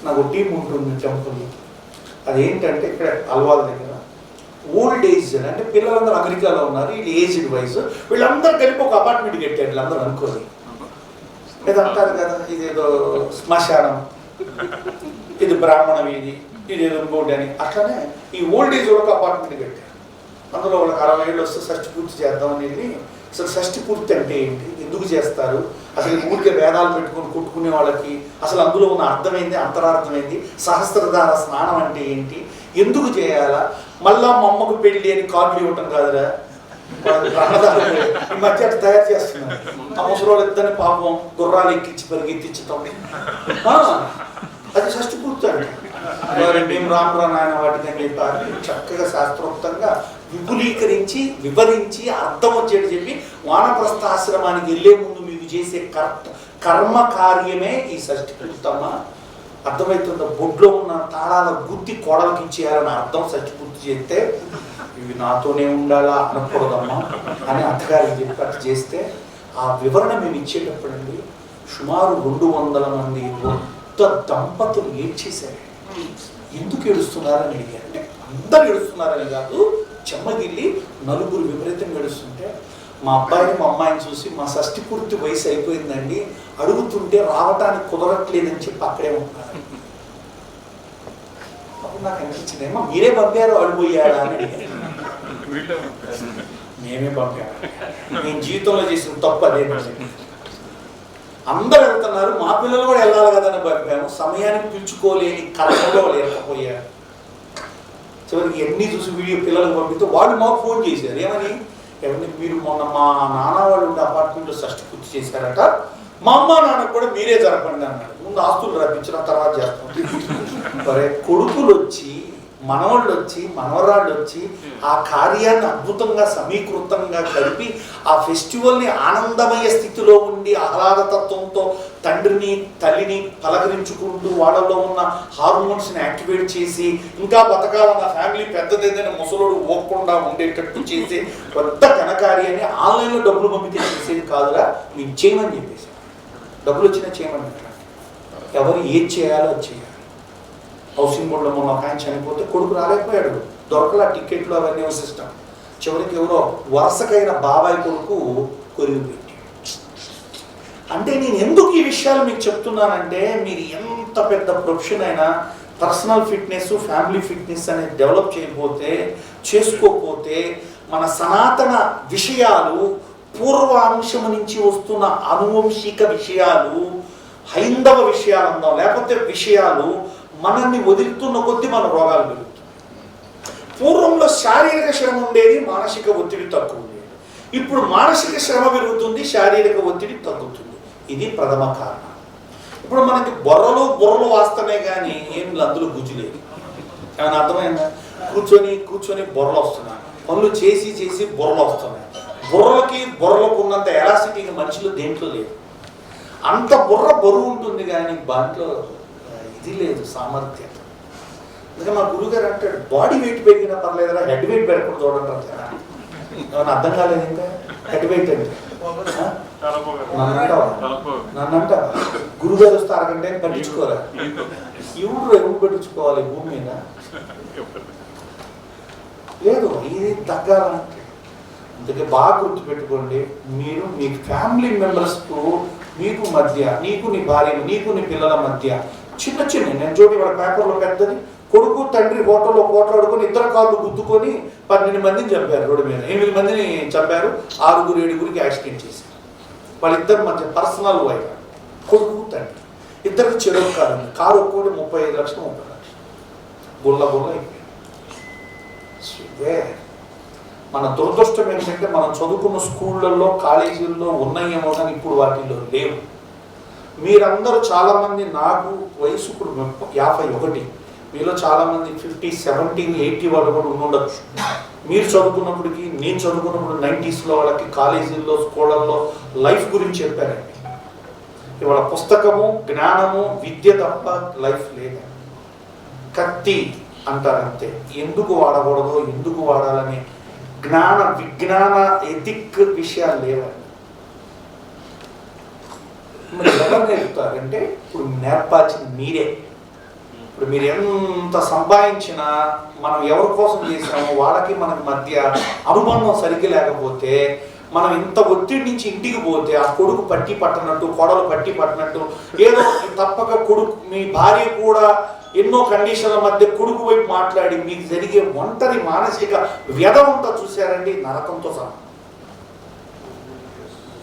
నాకు టీం ఉంటుంది టెంపుల్. అదేంటంటే ఇక్కడ అల్వాల దగ్గర ఓల్డ్ ఏజ్ అంటే పిల్లలందరూ అమెరికాలో ఉన్నారు, వీళ్ళు ఏజ్డ్ వైజ్ వీళ్ళందరూ కలిపి ఒక అపార్ట్మెంట్ కట్టారు. వీళ్ళందరూ అనుకోని ఏదో అంటారు కదా, ఇదేదో శ్మశానం, ఇది బ్రాహ్మణ వీధి, ఇదేదో ఇంకోటి అని. అట్లనే ఈ ఓల్డ్ ఏజ్ ఒక అపార్ట్మెంట్ కట్టారు. అందులో వాళ్ళకి 60 ఏళ్ళు వస్తే షష్ఠి పూర్తి చేద్దామని వెళ్ళి, అసలు షష్ఠి పూర్తి అంటే ఏంటి, ఎందుకు చేస్తారు, అసలు ఊరికే వేదాలు పెట్టుకొని కొట్టుకునే వాళ్ళకి అసలు అందులో ఉన్న అర్థమైంది, అంతరార్థమైంది, సహస్రధార స్నానం అంటే ఏంటి, ఎందుకు చేయాలా, మళ్ళా మా అమ్మకు పెళ్ళి అని కార్డులు ఇవ్వటం కాదురా, ఈ మధ్య అట్లా తయారు చేస్తున్నారు. ఆ ముసలి ఇద్దరిని పాపం గుర్రాలు ఎక్కించి పరిగెత్తించటం, అది షష్ఠి పూర్తి అంటే. రామ్ నాయన వాటికి అని చెప్పారు. చక్కగా శాస్త్రోక్తంగా విపులీకరించి వివరించి అర్థం వచ్చేది చెప్పి వానప్రస్థాశ్రమానికి వెళ్ళే ముందు మీకు చేసే కర్మ కార్యమే ఈ షష్ఠి పూర్తమ్మ. అర్థమవుతుందో? బొడ్లో ఉన్న తాళాల గుత్తి కోడలకి ఇచ్చేయాలని అర్థం షష్ఠి పూర్తి చేస్తే ఇవి నాతోనే ఉండాలా అనకూడదమ్మా అని అత్తగారికి చెప్పి అట్లా చేస్తే ఆ వివరణ మేము ఇచ్చేటప్పుడు అండి సుమారు 200 మంది వృద్ధ దంపతులు ఏడ్చేశారు. ఎందుకు ఏడుస్తున్నారని అడిగారు. అంటే అందరు ఏడుస్తున్నారని కాదు, చెమ్మగిల్లి నలుగురు విపరీతంగా ఏడుస్తుంటే మా అబ్బాయిని మా అమ్మాయిని చూసి మా షష్ఠి పూర్తి వయసు అయిపోయిందండి, అడుగుతుంటే రావటానికి కుదరట్లేదని చెప్పి అక్కడే ఉంటున్నారు. అప్పుడు నాకు అనిపించిందేమో మీరే పంపారు అడిపోయారా అని అడిగారు. మేమే పంపాము. నేను జీవితంలో చేసిన తప్పు అదే. అందరు వెళ్తున్నారు, మా పిల్లలు కూడా వెళ్ళాలి కదా అని పంపాము. సమయానికి పిలుచుకోలేని కర్మలో లేకపోయారు. చివరికి ఎన్ని చూసి వీడియో పిల్లలకు పంపితే వాళ్ళు మాకు ఫోన్ చేశారు. ఏమని, మీరు మొన్న మా నాన్న వాళ్ళు ఉండే అపార్ట్మెంట్లో షష్ఠి పూర్తి చేశారట, మా అమ్మ నాన్న కూడా మీరే జరపండి అన్నాడు. ముందు ఆస్తులు రప్పించిన తర్వాత చేస్తాం. మరి కొడుకులు వచ్చి, మనవాళ్ళు వచ్చి, మనవరాళ్ళు వచ్చి ఆ కార్యాన్ని అద్భుతంగా సమీకృతంగా కలిపి ఆ ఫెస్టివల్ని ఆనందమయ స్థితిలో ఉండి ఆహ్లాదతత్వంతో తండ్రిని తల్లిని పలకరించుకుంటూ వాళ్ళలో ఉన్న హార్మోన్స్ని యాక్టివేట్ చేసి ఇంకా బతకాలన్న ఫ్యామిలీ పెద్దదేదైనా ముసలోడు ఓకుండా ఉండేటట్టు చేసే పెద్ద ఘనకార్యాన్ని ఆన్లైన్లో డబ్బులు పంపితే చేసేది కాదురా, మీరు చేయమని చెప్పేసి. డబ్బులు వచ్చినా చేయమని, ఎవరు ఏది చేయాలో అది చేయాలి. హౌసింగ్ బోర్డులో మొన్న ఒక ఆయన చనిపోతే కొడుకు రాలేకపోయాడు, దొరకలా టికెట్లు అవన్నీ సిస్టమ్. చివరికి ఎవరో వరుసకైన బాబాయ్ కొడుకు కొరిగి పెట్టి. అంటే నేను ఎందుకు ఈ విషయాలు మీకు చెప్తున్నానంటే, మీరు ఎంత పెద్ద ప్రొఫెషన్ అయినా పర్సనల్ ఫిట్నెస్, ఫ్యామిలీ ఫిట్నెస్ అనేది డెవలప్ చేయకపోతే, చేసుకోకపోతే మన సనాతన విషయాలు పూర్వాంశము నుంచి వస్తున్న అనువంశిక విషయాలు, హైందవ విషయాలు అందాం, లేకపోతే విషయాలు మనల్ని వదులుతున్న కొద్దీ మన రోగాలు పెరుగుతాయి. పూర్వంలో శారీరక శ్రమ ఉండేది, మానసిక ఒత్తిడి తక్కువ ఉండేది. ఇప్పుడు మానసిక శ్రమ పెరుగుతుంది, శారీరక ఒత్తిడి తగ్గుతుంది. ఇది ప్రథమ కారణం. ఇప్పుడు మనకి బుర్రలు వాస్తవే కానీ ఏం అందులో గుజ్జు లేదు. ఏమైనా అర్థమైందా? కూర్చొని బుర్రలు వస్తున్నాయి, పనులు చేసి బుర్రలు వస్తున్నాయి. బుర్రలకు ఉన్నంత ఎలాసిటీని మనుషులు దేంట్లో లేదు. అంత బరువు ఉంటుంది కానీ దాంట్లో ఇది లేదు, సామర్థ్యం. అందుకే మా గురుగారు అంటాడు, బాడీ వెయిట్ పెరిగినా పర్లేదురా, హెడ్ వెయిట్ పెరగకుండా చూడండి అంటారా. ఏమన్నా అర్థం కాలేదు ఇంకా? హెడ్ వెయిట్ అంటే నన్నంటా గురుగారు వస్తే అరగంటే పట్టించుకోరా. ఎవరు పట్టించుకోవాలి భూమి మీద? లేదు, ఇది తగ్గాలంటే. అందుకే బాగా గుర్తుపెట్టుకోండి, మీరు మీ ఫ్యామిలీ మెంబర్స్కు మీకు మధ్య, నీకు నీ భార్య, నీకు నీ పిల్లల మధ్య చిన్న నేను చూడండి వాళ్ళ పేపర్లో పెద్దది, కొడుకు తండ్రి హోటల్లో పోట్లాడుకొని ఇద్దరు కాళ్ళు గుద్దుకొని 12 మందిని చంపారు. రోడ్డు మీద 8 మందిని చంపారు, 6-7 యాక్సిడెంట్ చేశారు. వాళ్ళిద్దరి మధ్య పర్సనల్ వైర్, కొడుకు తండ్రి ఇద్దరికి చెరువు కారు ఉంది. కారు ఒక్కోటి 35 లక్షలు 30 లక్షలు గుల్ల అయిపోయింది. మన దురదృష్టం ఏంటంటే మనం చదువుకున్న స్కూళ్ళల్లో, కాలేజీల్లో ఉన్నాయేమో కానీ ఇప్పుడు వాటిల్లో లేవు. మీరందరూ చాలామంది, నాకు వయసు ఇప్పుడు 51, మీలో చాలామంది 50, 70, 80 వాళ్ళు కూడా ఉండొచ్చు. మీరు చదువుకున్నప్పటికీ, నేను చదువుకున్నప్పుడు 90స్లో వాళ్ళకి కాలేజీల్లో, స్కూళ్ళల్లో లైఫ్ గురించి చెప్పారండి. ఇవాళ పుస్తకము, జ్ఞానము, విద్య తప్ప లైఫ్ లేదు. కత్తి అంటారు అంతే. ఎందుకు వాడకూడదో, ఎందుకు వాడాలని విజ్ఞాన ఎథిక్ విషయాలు లేవండి. మరి ఎవరు నేర్పుతారంటే ఇప్పుడు నేర్పాల్సింది మీరే. ఇప్పుడు మీరు ఎంత సంపాదించినా మనం ఎవరి కోసం చేసినామో వాళ్ళకి మనకి మధ్య అనుబంధం సరిగ్గా లేకపోతే, మనం ఇంత ఒత్తిడి నుంచి ఇంటికి పోతే ఆ కొడుకు పట్టి పట్టనట్టు, కోడలు పట్టి పట్టనట్టు, ఏదో తప్పక కొడుకు, మీ భార్య కూడా ఎన్నో కండిషన్ల మధ్య కొడుకు వైపు మాట్లాడి మీకు జరిగే ఒంటరి మానసిక వ్యధ ఉంటా చూశారండి, నరకంతో సహా.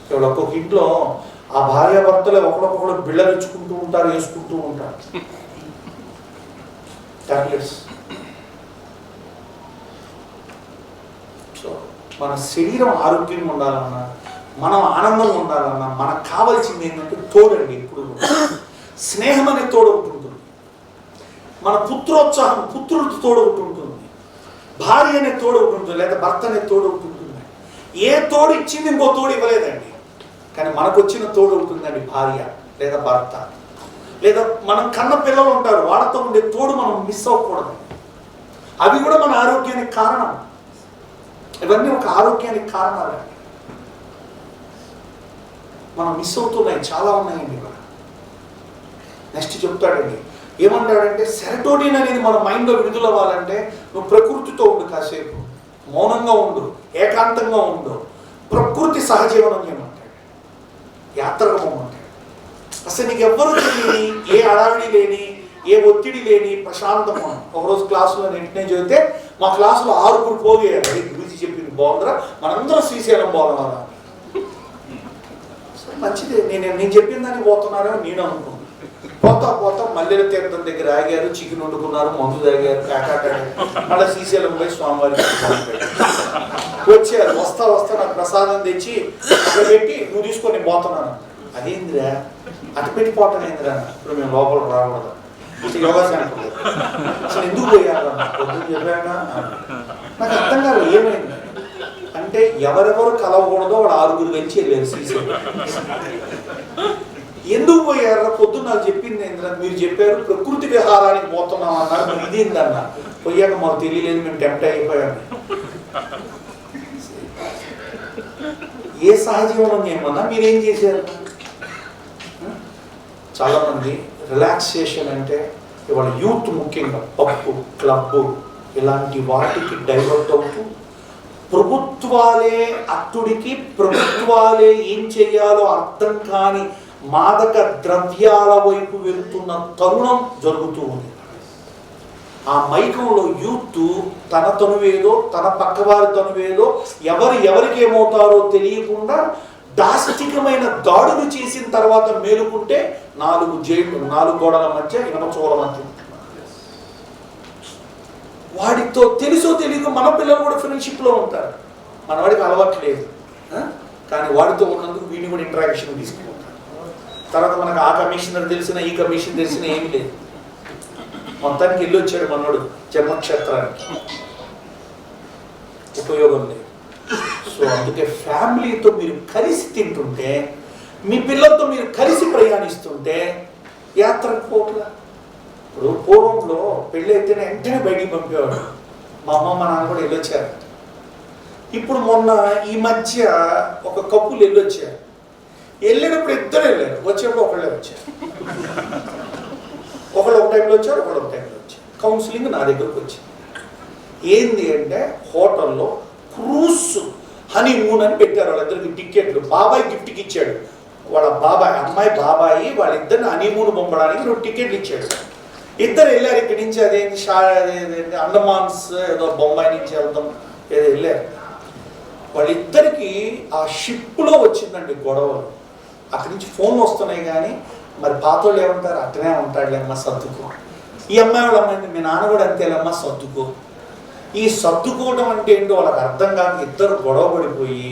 ఇవాళ ఒక్కొక్క ఇంట్లో ఆ భార్యాభర్తలే ఒకరికొకరు బిళ్ళనిచ్చుకుంటూ ఉంటారు, వేసుకుంటూ ఉంటారు టాబ్లెట్స్. సో మన శరీరం ఆరోగ్యంగా ఉండాలన్నా, మనం ఆనందంగా ఉండాలన్నా మనకు కావాల్సింది ఏంటంటే తోడండి. ఇప్పుడు స్నేహం అనే తోడు ఒకటి ఉంటుంది, మన పుత్రోత్సాహం, పుత్రుడితో తోడు ఒకటి ఉంటుంది, భార్య అనే తోడు ఒకటి ఉంటుంది, లేదా భర్త అనే తోడు ఒకటి ఉంటుంది. ఏ తోడు ఇచ్చింది ఇంకో తోడు ఇవ్వలేదండి, కానీ మనకు వచ్చిన తోడు ఉంటుందండి, భార్య లేదా భర్త. లేదా మనం కన్న పిల్లలు ఉంటారు, వాళ్ళతో ఉండే తోడు మనం మిస్ అవ్వకూడదు. అవి కూడా మన ఆరోగ్యానికి కారణం. ఇవన్నీ ఒక ఆరోగ్యానికి కారణాలండి. మనం మిస్ అవుతున్నాయి, చాలా ఉన్నాయండి. ఇవాళ నెక్స్ట్ చెప్తాడండి, ఏమంటాడంటే సెరటోనిన్ అనేది మన మైండ్లో విడుదల అవ్వాలంటే నువ్వు ప్రకృతితో ఉండు, కాసేపు మౌనంగా ఉండు, ఏకాంతంగా ఉండు, ప్రకృతి సహజీవనం చేయమంటాడు, యాత్రగా పోమంటాడు. అసలు నీకు ఎవ్వరూ తెలియని, ఏ అడావిడి లేని, ఏ ఒత్తిడి లేని ప్రశాంతం. ఒకరోజు క్లాసులో వెంటనే చదివితే మా క్లాసులో 6 పోగేయాలి. గురించి చెప్పింది బాగుందిరా, మనందరం శ్రీశైలం బాగున్నారా, మంచిది. నేను చెప్పిన దాన్ని పోతున్నారని నేను అనుకున్నాను. పోతా మల్లెల తీర్థం దగ్గర ఆగారు, చికెన్ వండుకున్నారు, మందు తాగారు, కాకాటారు, మళ్ళీ శ్రీశైలం పోయి స్వామివారికి వచ్చారు. వస్తా నాకు ప్రసాదం తెచ్చి పెట్టి నువ్వు తీసుకొని పోతున్నాను. అదేందిరా అటు పెట్టిపోవటం ఏందిరా, ఇప్పుడు మేము లోపల రాకూడదు, యోగాసనం అసలు ఎందుకు పోయారన్నా, పొద్దున్న చెప్పానా, నాకు అర్థం కాదు ఏమైంది అంటే ఎవరెవరు కలవకూడదో వాడు 6 కలిసి వెళ్ళారు శ్రీశైలం. ఎందుకు పోయారా, పొద్దున్న నాకు చెప్పింది ఏంద్రా, మీరు చెప్పారు ప్రకృతి విహారానికి పోతున్నాం అన్నారు, ఇదేందన్నా, పోయాక మాకు తెలియలేదు, మేము టెంప్ట్ అయిపోయాము. ఏ సహజీవనం చేయమన్నా మీరేం చేశారు? చాలా మంది రిలాక్సేషన్ అంటే ఇవాళ యూత్ ముఖ్యంగా పబ్బు, క్లబ్బు ఇలాంటి వాటికి డైవర్ట్ అవుతూ ప్రభుత్వాలే అట్టుడికి, ప్రభుత్వాలే ఏం చేయాలో అర్థం కాని మాదక ద్రవ్యాల వైపు వెళ్తున్న తరుణం జరుగుతూ ఉంది. ఆ మైకంలో యూత్ తన తనువేదో తన పక్కవారి తనువేదో ఎవరికి ఏమవుతారో తెలియకుండా దాష్టికమైన దాడులు చేసిన తర్వాత మేలుకుంటే 4 గోడల మధ్య ఇనపచోల మధ్య. వాడితో తెలుసో తెలియక మన పిల్లలు కూడా ఫ్రెండ్షిప్లో ఉంటారు. మన వాడికి అలవాట్లేదు, కానీ వాడితో ఉన్నందుకు వీడిని కూడా ఇంటరాక్షన్ తీసుకుంటారు. తర్వాత మనకు ఆ కమిషనర్ తెలిసిన ఈ కమిషన్ తెలిసిన ఏమీ లేదు. మొత్తానికి వెళ్ళి వచ్చాడు మనోడు జన్మక్షేత్రానికి, ఉపయోగం లేదు. సో అందుకే ఫ్యామిలీతో మీరు కలిసి తింటుంటే, మీ పిల్లలతో మీరు కలిసి ప్రయాణిస్తుంటే యాత్రకు పోట్లా. ఇప్పుడు పూర్వంలో పెళ్ళి అయితేనే వెంటనే బయటికి పంపేవాడు. మా అమ్మ మా నాన్న కూడా వెళ్ళొచ్చారు. ఇప్పుడు మొన్న ఈ మధ్య ఒక కప్పులు వెళ్ళొచ్చారు. వెళ్ళినప్పుడు ఇద్దరు వెళ్ళారు, వచ్చేప్పుడు ఒకళ్ళే వచ్చారు. ఒకళ్ళు ఒక టైంలో వచ్చారు, ఒకళ్ళు ఒక టైంలో వచ్చారు. కౌన్సిలింగ్ నా దగ్గరకు వచ్చింది. ఏంది అంటే హోటల్లో క్రూస్ హనీమూన్ అని పెట్టారు. వాళ్ళిద్దరికి టికెట్లు బాబాయ్ గిఫ్ట్కి ఇచ్చాడు. వాళ్ళ బాబాయ్ అమ్మాయి బాబాయి వాళ్ళిద్దరిని హనీమూన్ పంపడానికి 2 టికెట్లు ఇచ్చాడు. ఇద్దరు వెళ్ళారు ఇక్కడి నుంచి. అదేంటి అండమాన్స్ ఏదో బొంబాయి నుంచి వెళ్తాం ఏదో వెళ్ళారు. వాళ్ళిద్దరికి ఆ షిప్లో వచ్చిందండి గొడవలు. అక్కడి నుంచి ఫోన్లు వస్తున్నాయి, కానీ మరి పాతోళ్ళు ఏమంటారు, అట్టనే ఉంటాడులేమ్మా సర్దుకో. ఈ అమ్మాయి వాళ్ళ అమ్మాయి మీ నాన్న కూడా అంతేలేమ్మా సర్దుకో. ఈ సర్దుకోవడం అంటే ఏంటో వాళ్ళకి అర్థం కాక ఇద్దరు గొడవ పడిపోయి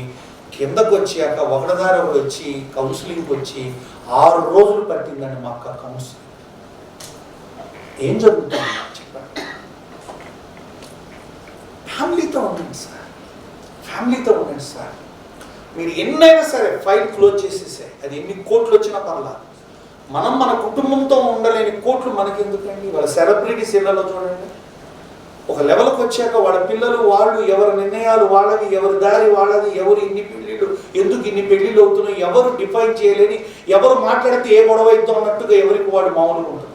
కిందకు వచ్చాక ఒకటిదారి ఒకటి వచ్చి కౌన్సిలింగ్కి వచ్చి 6 రోజులు పట్టిందండి మా అక్క కౌన్సిలింగ్. ఏం జరుగుతుంది చెప్పండి? ఫ్యామిలీతో ఉండండి సార్, ఫ్యామిలీతో ఉండండి సార్. మీరు ఎన్నైనా సరే ఫైల్ క్లోజ్ చేసేసాయి, అది ఎన్ని కోట్లు వచ్చినా పర్లా. మనం మన కుటుంబంతో ఉండలేని కోట్లు మనకెందుకండి? వాళ్ళ సెలబ్రిటీస్ ఇళ్లలో చూడండి, ఒక లెవెల్కి వచ్చాక వాళ్ళ పిల్లలు వాళ్ళు ఎవరి నిర్ణయాలు వాళ్ళవి, ఎవరి దారి వాళ్ళది, ఎవరు ఇన్ని పెళ్ళిళ్ళు ఎందుకు ఇన్ని పెళ్ళిళ్ళు అవుతున్నాయి ఎవరు డిఫైన్ చేయలేని, ఎవరు మాట్లాడితే ఏ గొడవ అవుతాం అన్నట్టుగా ఎవరికి వాడు మామూలుగా ఉంటున్నారు.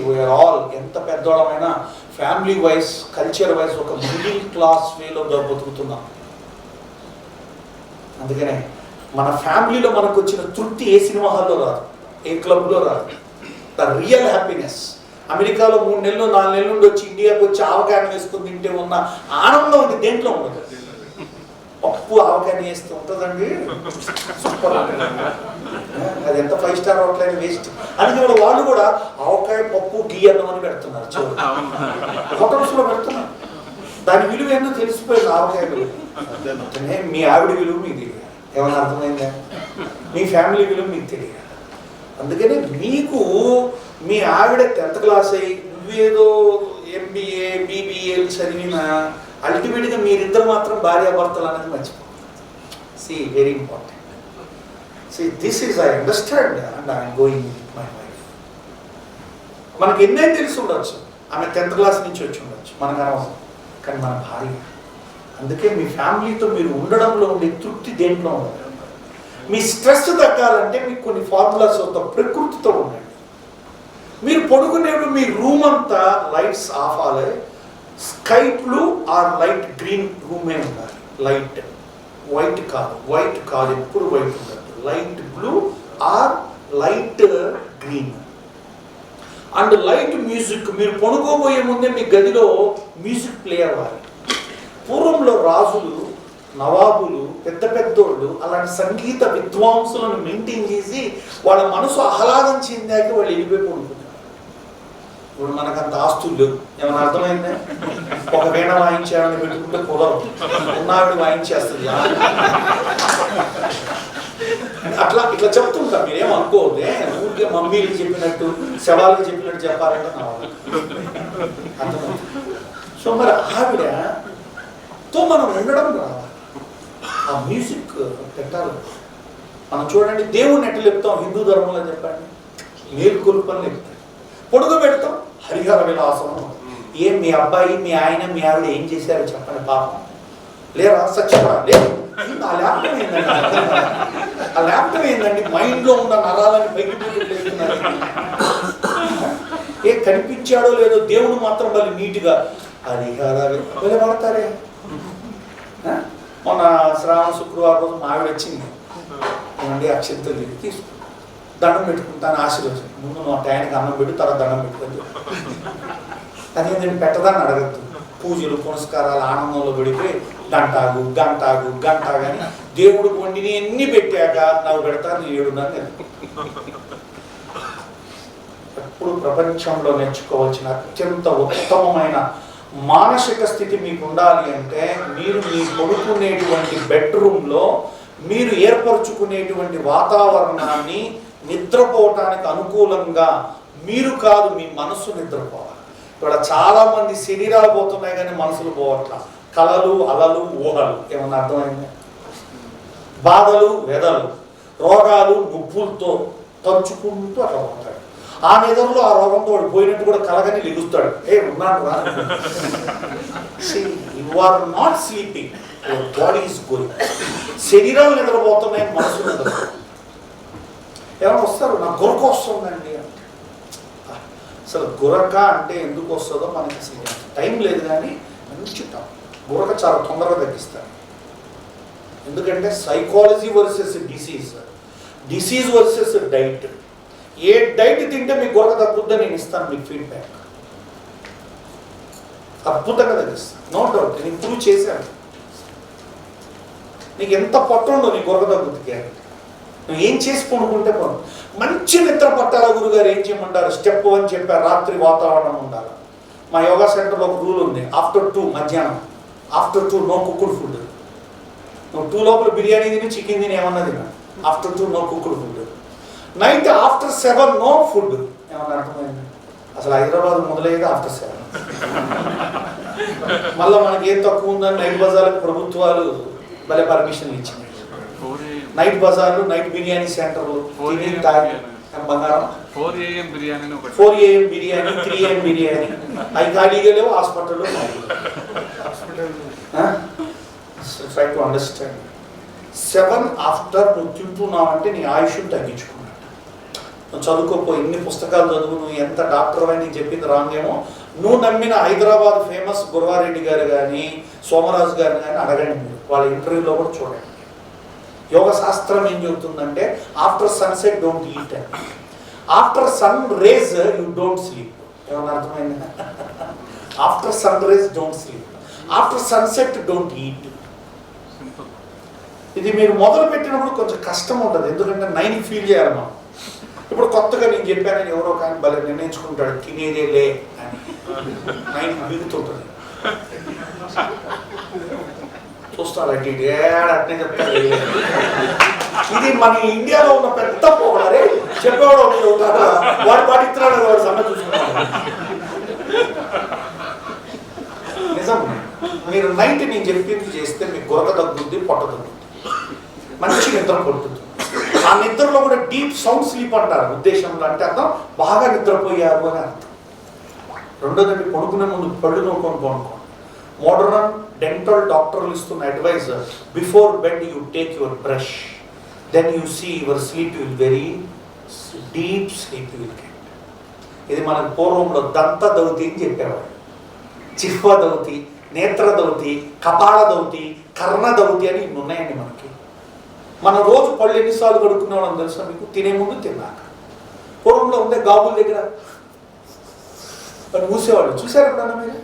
వీఆర్ ఆల్ ఎంత పెద్దవాళ్ళమైనా ఫ్యామిలీ వైజ్ కల్చర్ వైజ్ ఒక మిడిల్ క్లాస్ వేలో బతుకుతున్నాం. అందుకనే మన ఫ్యామిలీలో మనకు వచ్చిన తృప్తి ఏ సినిమా హాల్లో రాదు, ఏ క్లబ్లో రాదు. ద రియల్ హ్యాపీనెస్ అమెరికాలో 3 నెలలు 4 నెలల నుండి వచ్చి ఇండియాకి వచ్చి ఆవకాయను వేసుకుని తింటే ఉన్న ఆనందం ఉంది దేంట్లో ఉండదు. పప్పు ఆవకాయ వేస్తూ ఉంటుందండి, సూపర్. అది ఎంత 5 స్టార్ హోటల్ వేస్ట్. అందుకే కూడా వాళ్ళు కూడా ఆవకాయ పప్పు గీ అన్నం అని పెడుతున్నారు, హోటల్స్లో పెడుతున్నారు. దాని విలువ ఏంటో తెలిసిపోయింది. ఆవకాయ విలువ మీ ఆవిడ విలువ మీకు తెలియదు, ఏమన్నా అర్థమైందా? మీ ఫ్యామిలీ విలువ మీకు తెలియదు. అందుకని మీకు మీ ఆవిడ 10th క్లాస్ అయ్యి నువ్వేదో MBA BBA చదివిన అల్టిమేట్గా మీరిద్దరు మాత్రం భార్యాభర్తలు అనేది మర్చిపోతుంది. Very important. This is I understand and I'm going with my wife. మనకి ఎన్నైనా తెలిసి ఉండొచ్చు, ఆమె 10th క్లాస్ నుంచి వచ్చి ఉండొచ్చు, మనకు అనవసరం. కానీ మన భార్య. అందుకే మీ ఫ్యామిలీతో మీరు ఉండడంలో ఉండే తృప్తి దేంట్లో ఉండదు. మీ స్ట్రెస్ తగ్గాలంటే మీకు కొన్ని ఫార్ములాస్ అవుతాయి. ప్రకృతితో ఉండండి. మీరు పడుకునేప్పుడు మీ రూమ్ అంతా లైట్స్ ఆఫ్ అవ్వాలి. Sky blue or light green రూమే ఉండాలి. లైట్ వైట్ కాదు, ఎప్పుడు వైట్ ఉండదు. Light blue or light green. And light music. మీరు పడుకోబోయే ముందే మీ గదిలో మ్యూజిక్ ప్లే అవ్వాలి. పూర్వంలో రాజులు, నవాబులు, పెద్దోళ్ళు అలాంటి సంగీత విద్వాంసులను మెయింటైన్ చేసి వాళ్ళ మనసు ఆహ్లాదం చెందాక వాళ్ళు వెళ్ళిపోయి పడుకున్నారు. ఇప్పుడు మనకంత ఆస్తులు లేవు, ఏమైనా అర్థమైందా? ఒక వీణ వాయించాలని పెట్టుకుంటే కుదరదు, ఉన్నావిడ వాయించేస్తుంది. ఇట్లా చెప్తుంటా, మీరేమనుకోవద్దే. ఊరికే మమ్మీలు చెప్పినట్టు శవాలకు చెప్పినట్టు చెప్పాలంటే నా అర్థమైంది. సో మరి ఆవిడతో మనం ఉండడం రావాలి. ఆ మ్యూజిక్ పెట్టాలి. మనం చూడండి, దేవుణ్ణి ఎట్లా చెప్తాం హిందూ ధర్మంలో చెప్పండి, మేల్కొల్పని చెప్తాం. పొడుగు పెడతాం, హరిహర విలాసం. ఏం మీ అబ్బాయి మీ ఆయన మీ ఆవిడ ఏం చేశారో చెప్పండి పాపం. లేరా సత్యపడా లేదు. ఆ ల్యాప్టాప్ ఏందండి, ఆ ల్యాప్టాప్ ఏందండి మైండ్లో ఉన్న నరాలని పైకి పెట్టుకుంటున్నారు. ఏ కనిపించాడో లేదో దేవుడు మాత్రం మళ్ళీ నీట్గా హరిహర పడతారే. మొన్న శ్రావణ శుక్రవారం రోజు మావిడ వచ్చింది, ఏమండి అక్షంతలు తీసుకు దండం పెట్టుకుంటాను ఆశీర్వచనం. ముందు నువ్వు టయానికి అన్నం పెట్టు, తర్వాత దండం పెట్టుకొని. అదేంటంటే పెట్టదాన్ని అడగద్దు. పూజలు పునస్కారాలు ఆనందంలో పడిపోయి గంటాగు కానీ దేవుడికి వండిని ఎన్ని పెట్టాక నాకు పెడతాను 7:30 ఎప్పుడు ప్రపంచంలో నేర్చుకోవాల్సిన అత్యంత ఉత్తమమైన మానసిక స్థితి మీకు ఉండాలి అంటే మీరు మీ పడుకునేటువంటి బెడ్రూమ్లో మీరు ఏర్పరచుకునేటువంటి వాతావరణాన్ని నిద్రపోవటానికి అనుకూలంగా మీరు కాదు, మీ మనస్సు నిద్రపోవాలి. ఇక్కడ చాలా మంది శరీరాలు పోతున్నాయి కానీ మనసులు పోవట్లా. కలలు అలలు ఊహలు. ఏమన్నా అర్థమైంది? బాధలు వెదలు, రోగాలు నొప్పులతో తలుచుకుంటూ అట్లా పోతాడు. ఆ నిద్రలో ఆ రోగంతో వాడు పోయినట్టు కూడా కలగని లెగుస్తాడు. ఉన్నాడు రా. You are not sleeping, your body is going. శరీరాలు నిద్రపోతున్నాయి, మనసు నిద్రపోతుంది. ఏమైనా వస్తారు, నాకు గురక వస్తుందండి అంటే అసలు గురక అంటే ఎందుకు వస్తుందో మనకి అసలు టైం లేదు. కానీ మంచి గురక చాలా తొందరగా తగ్గిస్తారు. ఎందుకంటే psychology versus disease versus diet. ఏ డైట్ తింటే మీకు గురక తగ్గుద్దని నేను ఇస్తాను మీకు ఫీడ్బ్యాక్. అద్భుతంగా తగ్గిస్తాను, నో డౌట్. నేను ప్రూవ్ చేశాను. నీకు ఎంత పట్టుండో నీ గురక తగ్గుద్ది గ్యారెంటీ. నువ్వు ఏం చేసి పడుకుంటే పోను. మంచి నిద్ర పట్టాల గురుగారు ఏం చేయమంటారు? స్టెప్ 1 చెప్పారు, రాత్రి వాతావరణం ఉండాలి. మా యోగా సెంటర్లో ఒక రూల్ ఉంది, ఆఫ్టర్ 2 మధ్యాహ్నం, ఆఫ్టర్ 2 నో కుక్డ్ ఫుడ్. నువ్వు 2 లోపల బిర్యానీ తిని చికెన్ తిని ఏమన్నా తిన్నా, after 2 no cooked food. Night after 7 no food. ఏమన్నా అర్థమైంది? అసలు హైదరాబాద్ మొదలయ్యేది ఆఫ్టర్ 7. మళ్ళీ మనకి ఏం తక్కువ ఉందని నైట్ బజార్లకు ప్రభుత్వాలు భలే పర్మిషన్లు ఇచ్చింది. నైట్ బజార్లు, నైట్ బిర్యానీ సెంటర్లు, బంగారం 4 AM బిర్యానీ, 3 AM బిర్యానీ. అవి ఖాళీగా లేవు హాస్పిటల్లో. Try to understand. 7 ఆఫ్టర్ నువ్వు తింటున్నావు అంటే నీ ఆయుష్ను తగ్గించుకున్నట్టు. నువ్వు చదువుకోపో, ఎన్ని పుస్తకాలు చదువు, నువ్వు ఎంత డాక్టర్ అని నీకు చెప్పింది రాంగేమో. నువ్వు నమ్మిన హైదరాబాద్ ఫేమస్ గురవారెడ్డి గారు కానీ సోమరాజు గారు కానీ అడగండి, మీరు వాళ్ళ ఇంటర్వ్యూలో కూడా చూడండి. యోగ శాస్త్రం ఏం చెబుతుందంటే after sunset don't eat, after sunrise you don't sleep. ఏమన్నా అర్థమైంది? After sunrise don't sleep, after sunset don't eat. ఇది మీరు మొదలు పెట్టినప్పుడు కొంచెం కష్టం ఉంటుంది, ఎందుకంటే 9కి ఫీల్ చేయాలి మనం. ఇప్పుడు కొత్తగా నేను చెప్పానని ఎవరో కానీ భలే నిర్ణయించుకుంటాడు, తినేదే లే అని. 9కి బిగుతుంటుంది. చూస్తాడు అట్టి అట్నే చెప్తాడు. ఇది మన ఇండియాలో ఉన్న పెద్ద పోవడారే. చెప్పేవాడు వాడు పాటిస్తున్నాడు, వాడు సమ్మె చూసుకున్నాడు. నిజం. మీరు నైట్ నేను చెప్పింది చేస్తే మీకు గురక తగ్గుద్ది, పొట్ట తగ్గుద్ది, మంచి నిద్ర పడుతుంది. ఆ నిద్రలో కూడా డీప్ సౌండ్ స్లీప్ అంటారు ఉద్దేశంలో. అంటే అర్థం బాగా నిద్రపోయారు అని అర్థం. రెండోదండి, పడుకునే ముందు పళ్ళు నూకొని పడుకోండి. మోడర్న్ డెంటల్ డాక్టర్లు ఇస్తున్న advice, before bed you take your brush, then you see your sleep will very deep sleep will get. ఇది మనకు పూర్వంలో దంత దౌతి అని చెప్పేవాడు. చిహ్వ దౌతి, నేత్ర దౌతి, కపాల దౌతి, కర్ణ దౌతి అని ఇన్ని ఉన్నాయండి మనకి. మనం రోజు పళ్ళు ఎన్నిసార్లు కడుక్కునేవాళ్ళం తెలుసా మీకు? తినే ముందు, తిన్నాక. పూర్వంలో ఉండే గాబుల దగ్గర అని మూసేవాడు. చూసారు ఎప్పుడన్నా మీరు?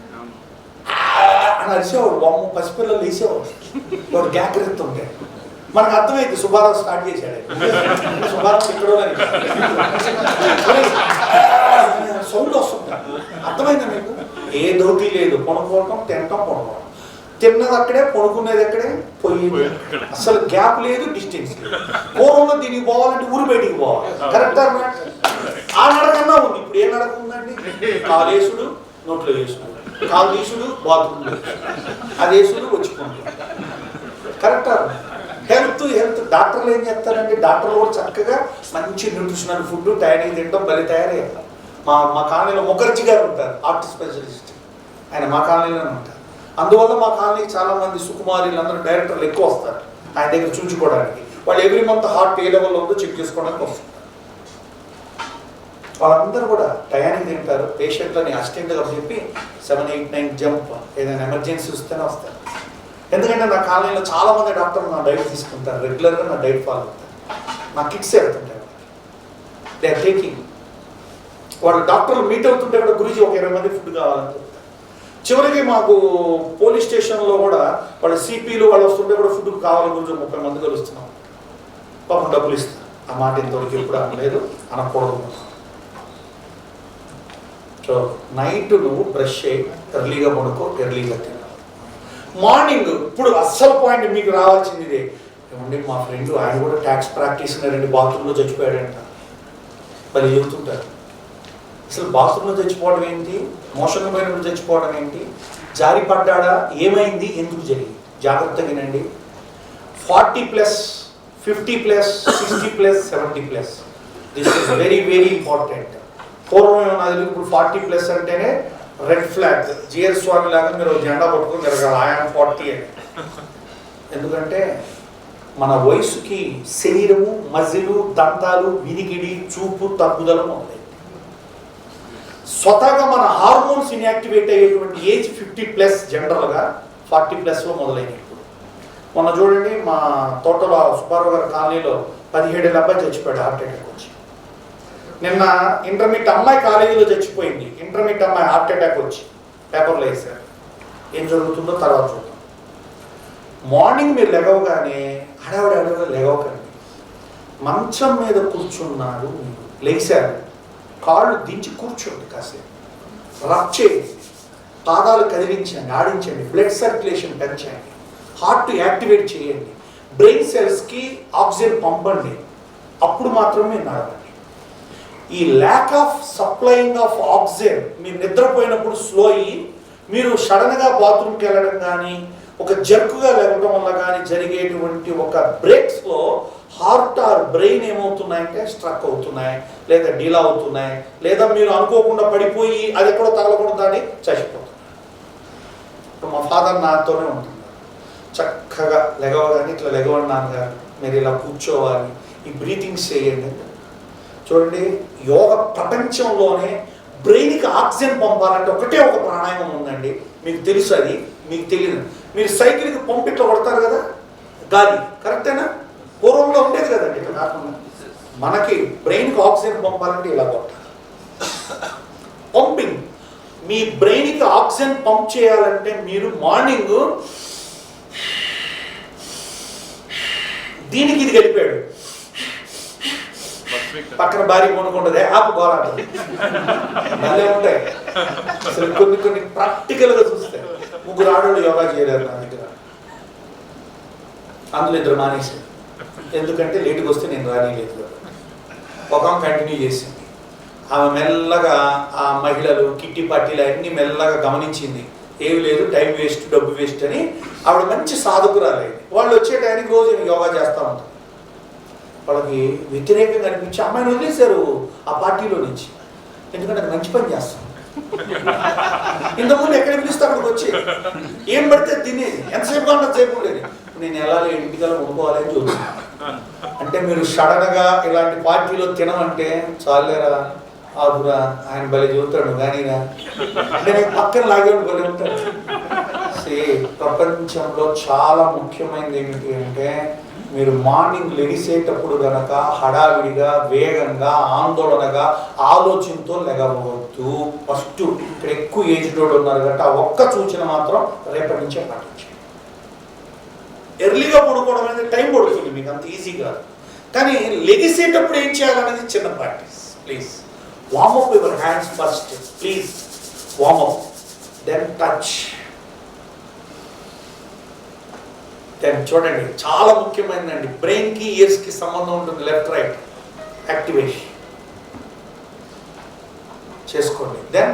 అని అరిసేవాడు, బొమ్మ పసిపిల్లలు వేసేవాడు. వాడు గ్యాకరెత్తుంటే మనకు అర్థమైంది సుబ్బారావు స్టార్ట్ చేశాడు. సుబ్బారావు ఇక్కడ సౌండ్ వస్తుంది. అర్థమైందా మీకు? ఏ దౌతి లేదు, పడుకోవటం, తినటం, పడుకోవడం. తిన్నది అక్కడే, పడుకునేది అక్కడే, పోయేది అసలు గ్యాప్ లేదు, డిస్టెన్స్ లేదు. పూర్వంలో దీనికి పోవాలంటే ఊరు బయటికి పోవాలి. కరెక్టా? ఆ నడకన్నా ఉంది. ఇప్పుడు ఏ నడక ఉందండి? కాలేసుడు, నోట్లో వేసుడు, కాలు తీసుడు, బాత్రూమ్ అది వేసుడు, వచ్చిపోతుంది. కరెక్టా? హెల్త్ డాక్టర్లు ఏం చెప్తారంటే, డాక్టర్లు కూడా చక్కగా మంచి న్యూట్రిషనల్ ఫుడ్ టైంకి తినడం భలే తయారయ్యారు. మా కాలనీలో ముఖర్జీ గారు ఉంటారు, ఆర్ట్ స్పెషలిస్ట్. ఆయన మా కాలనీలోనే ఉంటారు. అందువల్ల మా కాలనీకి చాలా మంది సుకుమారీలు అందరూ డైరెక్టర్లు ఎక్కువ వస్తారు ఆయన దగ్గర చూసుకోవడానికి. వాళ్ళు ఎవ్రీ మంత్ హార్ట్ ఏ లెవెల్లో ఉందో చెక్ చేసుకోవడానికి వస్తారు. వాళ్ళందరూ కూడా టయానికి తింటారు. పేషెంట్లని అసిస్టెంట్గా చెప్పి 7, 8, 9 జంప్, ఏదైనా ఎమర్జెన్సీ వస్తేనే వస్తారు. ఎందుకంటే నా కాలనీలో చాలా మంది డాక్టర్లు నా డైట్ తీసుకుంటారు, రెగ్యులర్గా నా డైట్ ఫాలో అవుతారు. నా కిట్స్ వెళ్తుంటారు. They are taking. వాళ్ళు డాక్టర్లు మీట్ అవుతుంటే కూడా గురించి ఒక 20 మంది ఫుడ్ కావాలని చెప్తారు. చివరికి మాకు పోలీస్ స్టేషన్లో కూడా వాళ్ళ సిపిలు వాళ్ళు వస్తుంటే కూడా ఫుడ్ కావాలని గురించి 30 మంది కలుస్తున్నాం. పాపం డబ్బులు ఇస్తారు. ఆ మాట ఇంతవరకు ఎప్పుడు అనలేదు, అనకూడదు. సో నైట్ నువ్వు బ్రష్ చేయి, ఎర్లీగా పడుకో, ఎర్లీగా తిన. మార్నింగ్ ఇప్పుడు అస్సలు పాయింట్ మీకు రావాల్సింది ఇదే. ఏమండి మా ఫ్రెండ్ ఆయన కూడా ట్యాక్స్ ప్రాక్టీస్ ఉన్నారండి, బాత్రూంలో చచ్చిపోయాడంట. మరి చెబుతుంటారు. అసలు బాత్రూంలో చచ్చిపోవడం ఏంటి, మోషన్ పోయినప్పుడు చచ్చిపోవడం ఏంటి, జారి పడ్డాడా, ఏమైంది, ఎందుకు జరిగింది? జాగ్రత్తగా వినండి. 40+, 50+, 60+, 70+. This is very very important. పూర్వం నాకు ఇప్పుడు 40+ అంటేనే రెడ్ ఫ్లాగ్, జిఆర్ స్వామి లాగా మీరు జెండా పట్టుకుని జరగాలి, ఆయన 40 అని. ఎందుకంటే మన వయసుకి శరీరము, మజిలు, దంతాలు, వినికిడి, చూపు తగ్గుదల మొదలైంది. స్వతహాగా మన హార్మోన్స్ ఇన్యాక్టివేట్ అయ్యేటువంటి ఏజ్ 50+, జనరల్గా 40+లో మొదలైనవి. ఇప్పుడు మొన్న చూడండి, మా తోటలో సుబ్బారావు గారి కాలనీలో 17 ఏళ్ళ అబ్బాయి చచ్చిపోయాడు హార్ట్ అటాక్ వచ్చి. నిన్న ఇంటర్మీడియట్ అమ్మాయి కాలేజీలో చచ్చిపోయింది. ఇంటర్మీడియట్ అమ్మాయి హార్ట్ అటాక్ వచ్చి పేపర్లో వేశారు. ఏం జరుగుతుందో తర్వాత చూద్దాం. మార్నింగ్ మీరు లెగవగానే హడావిడి లెగవకండి. మంచం మీద కూర్చున్నారు, మీరు లేచారు, కాళ్ళు దించి కూర్చోండి, కాసేపు రబ్ చేయండి, పాదాలు కదిలించండి, ఆడించండి, బ్లడ్ సర్క్యులేషన్ పెంచండి, హార్ట్ యాక్టివేట్ చేయండి, బ్రెయిన్ సెల్స్కి ఆక్సిజన్ పంపండి. అప్పుడు మాత్రమే నడవండి. ఈ lack of supplying of oxygen మీరు నిద్రపోయినప్పుడు స్లో అయ్యి మీరు సడన్గా బాత్రూమ్కి వెళ్ళడం కానీ, ఒక జర్కుగా లేవడం వల్ల కానీ జరిగేటువంటి ఒక బ్రేక్స్లో హార్ట్ ఆర్ బ్రెయిన్ ఏమవుతున్నాయంటే స్ట్రక్ అవుతున్నాయి, లేదా డీలా అవుతున్నాయి, లేదా మీరు అనుకోకుండా పడిపోయి అది ఎక్కడో తగలకూడదు అని చచ్చిపోతున్నారు. ఇప్పుడు మా ఫాదర్ నాతోనే ఉంటున్నారు. చక్కగా లెగవగానే ఇట్లా లెగవండి నాన్నగారు, మీరు ఇలా కూర్చోవాలి, ఈ బ్రీతింగ్స్ చేయండి. చూడండి, యోగ ప్రపంచంలోనే బ్రెయిన్కి ఆక్సిజన్ పంపాలంటే ఒకటే ఒక ప్రాణాయామం ఉందండి. మీకు తెలుసు, అది మీకు తెలియదు. మీరు సైకిల్కి పంపిట్లో కొడతారు కదా గాలి, కరెక్టేనా? పూర్వంలో ఉండేది కదండి. ఇట్లా కాకుండా మనకి బ్రెయిన్కి ఆక్సిజన్ పంపాలంటే ఇలా కొట్టాలి. పంపింగ్, మీ బ్రెయిన్కి ఆక్సిజన్ పంప్ చేయాలంటే మీరు మార్నింగ్ దీనికి ఇది గడిపాడు, పక్కన భారీ కొనుక్కుంటుంది, ఆపు గోలాట మళ్ళీ ఉంటాయి. అసలు కొన్ని ప్రాక్టికల్గా చూస్తే 3 ఆడవాళ్ళు యోగా చేయలేరు నా దగ్గర. అందులో 2 మానేసారు. ఎందుకంటే లేటుకు వస్తే నేను రానిలేదు. ఒక కంటిన్యూ చేసింది. ఆమె మెల్లగా ఆ మహిళలు కిట్టి పార్టీలు అన్నీ మెల్లగా గమనించింది. ఏమి లేదు, టైం వేస్ట్, డబ్బు వేస్ట్ అని. ఆవిడ మంచి సాధకురాలేదు. వాళ్ళు వచ్చే టైంకి రోజు యోగా చేస్తూ ఉంటారు. వాళ్ళకి వ్యతిరేకంగా అనిపించి అమ్మాయిని వదిలేశారు ఆ పార్టీలో నుంచి. ఎందుకంటే అది మంచి పని చేస్తాం. ఇంతకుముందు ఎక్కడ పిలిస్తే అక్కడికి వచ్చి ఏం పడితే తినేది, ఎంతసేపు కావాలంటే సేపు లేదు. నేను ఎలా ఇంటికల్లా వండుకోవాలని చూస్తున్నాను. అంటే మీరు సడన్గా ఇలాంటి పార్టీలో తినమంటే చాలేరా, ఆగురా, ఆయన భలే చూస్తాడు కానీరా అంటే నేను పక్కన లాగేవాడు భలే ఉంటాడు. ప్రపంచంలో చాలా ముఖ్యమైనది ఏమిటి అంటే, మీరు మార్నింగ్ లెగిసేటప్పుడు కనుక హడావిడిగా, వేగంగా, ఆందోళనగా, ఆలోచనతో లెగవద్దు. ఫస్ట్ ఇక్కడ ఎక్కువ ఏజ్డ్ ఉన్నారు కాబట్టి ఆ ఒక్క సూచన మాత్రం రేపటి నుంచే పాటించండి. ఎర్లీగా పడుకోవడం అనేది టైం పడుతుంది, మీకు అంత ఈజీగా. కానీ లెగిసేటప్పుడు ఏం చేయాలనేది చిన్న practice. Please warm up your hands first. Please warm up, then touch. చూడండి, చాలా ముఖ్యమైనదండి. బ్రెయిన్కి, ఇయర్స్కి సంబంధం ఉంటుంది. లెఫ్ట్ రైట్ యాక్టివేషన్ చేసుకోండి. దెన్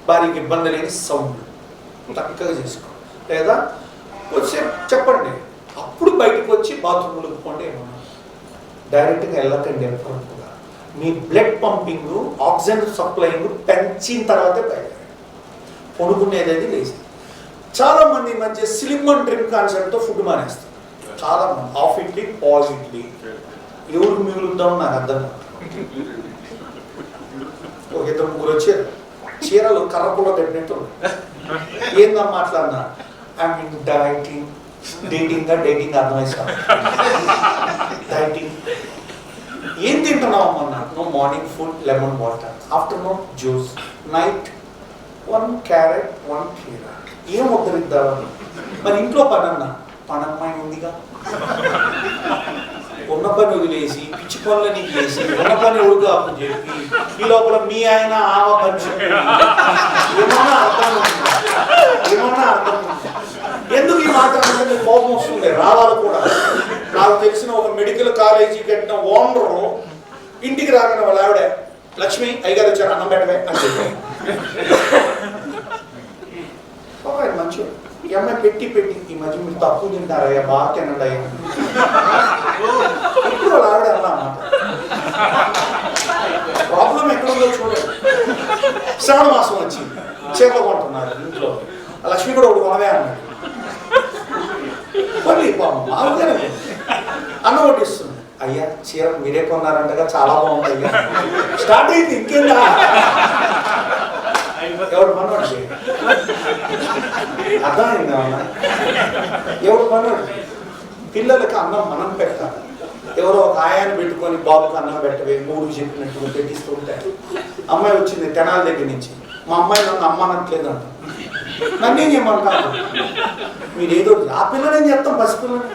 వారికి ఇబ్బంది లేని సౌండ్ చక్కగా చేసుకోండి. లేదా వచ్చి చెప్పండి, అప్పుడు బయటకు వచ్చి బాత్రూమ్లోకి పోండి. ఏమన్నా డైరెక్ట్గా వెళ్ళకండి. ఎప్పుడు మీ బ్లడ్ పంపింగ్, ఆక్సిజన్ సప్లైంగ్ పెంచిన తర్వాతే బయట పడుకునేది లేచి. చాలా మంది మధ్య స్లిమ్ అండ్ డ్రిమ్ కాన్సెప్ట్తో ఫుడ్ మానేస్తారు. చాలా మంది హాఫ్ ఇడ్లీ, పాల్ ఇడ్లీ, ఎవరికి మిగులుద్దామని నాకు అర్థం కాదు. ఒక 2-3 వచ్చారు, చీరలు కర్రపుల్ల కట్టినట్టు. ఏందా మాట్లాడినా ఐఎమ్ డైటింగ్, డేటింగ్ అర్థమైస్తా. డైటింగ్ ఏం తింటున్నావు అన్న? No, morning food lemon water, afternoon juice, night 1 carrot 1 కీరా. ఏం ఉద్ధరిద్దామని. మరి ఇంట్లో పని అన్న, పనమ్మాయి ఉందిగా, ఉన్న పని వదిలేసి పిచ్చి పనులని చేసి ఉన్న పని ఉడుగా అని చెప్పి ఈ లోపల మీ ఆయన ఆవ పని చెప్పి ఏమన్నా అర్థం ఉంటుందా? ఏమన్నా అర్థం ఉంటుందా? ఎందుకు ఈ మాట అంటే కోపం వస్తుంది, రావాలి కూడా. నాకు తెలిసిన ఒక మెడికల్ కాలేజీ కట్టిన ఓనరు ఇంటికి రాగానే వాళ్ళ ఆవిడ, లక్ష్మి అయ్యగారు వచ్చారు అన్నం పెట్టవే అని చెప్పి. మంచిగా ఈ అమ్మాయి పెట్టి ఈ మధ్య మీరు తక్కువ తింటారయ్యా, బాగా తినండి అయ్యా. ఇప్పుడు వాళ్ళ ఆవిడ అన్నమాట. ప్రాబ్లం ఎక్కడుందో చూడండి. శ్రావణ మాసం వచ్చింది, చీరలు కొంటున్నారు ఇంట్లో. లక్ష్మి కూడా ఒకటి కొనవే అన్నాడు. కొన్ని మామూలుగానే అన్న వడ్డిస్తుంది. అయ్యా చీర మీరే కొన్నారంటగా, చాలా బాగుంది అయ్యా. స్టార్ట్ అయింది ఇంకేందా. ఎవరు పనుడు అర్థమైందా? ఎవరు పనుడు. పిల్లలకి అన్నం మనం పెట్టాలి. ఎవరో ఒక ఆయాన్ని పెట్టుకొని బాబుకి అన్నం పెట్టవే, మూడు చెప్పినట్టు పెట్టిస్తూ ఉంటారు. అమ్మాయి వచ్చింది తెనాల దగ్గర నుంచి, మా అమ్మాయి నన్ను అమ్మ అనట్లేదు అంట. నన్నేం చేయమంటారు మీరు? ఏదో ఆ పిల్లనేం చేస్తాం, పసిపిల్లని.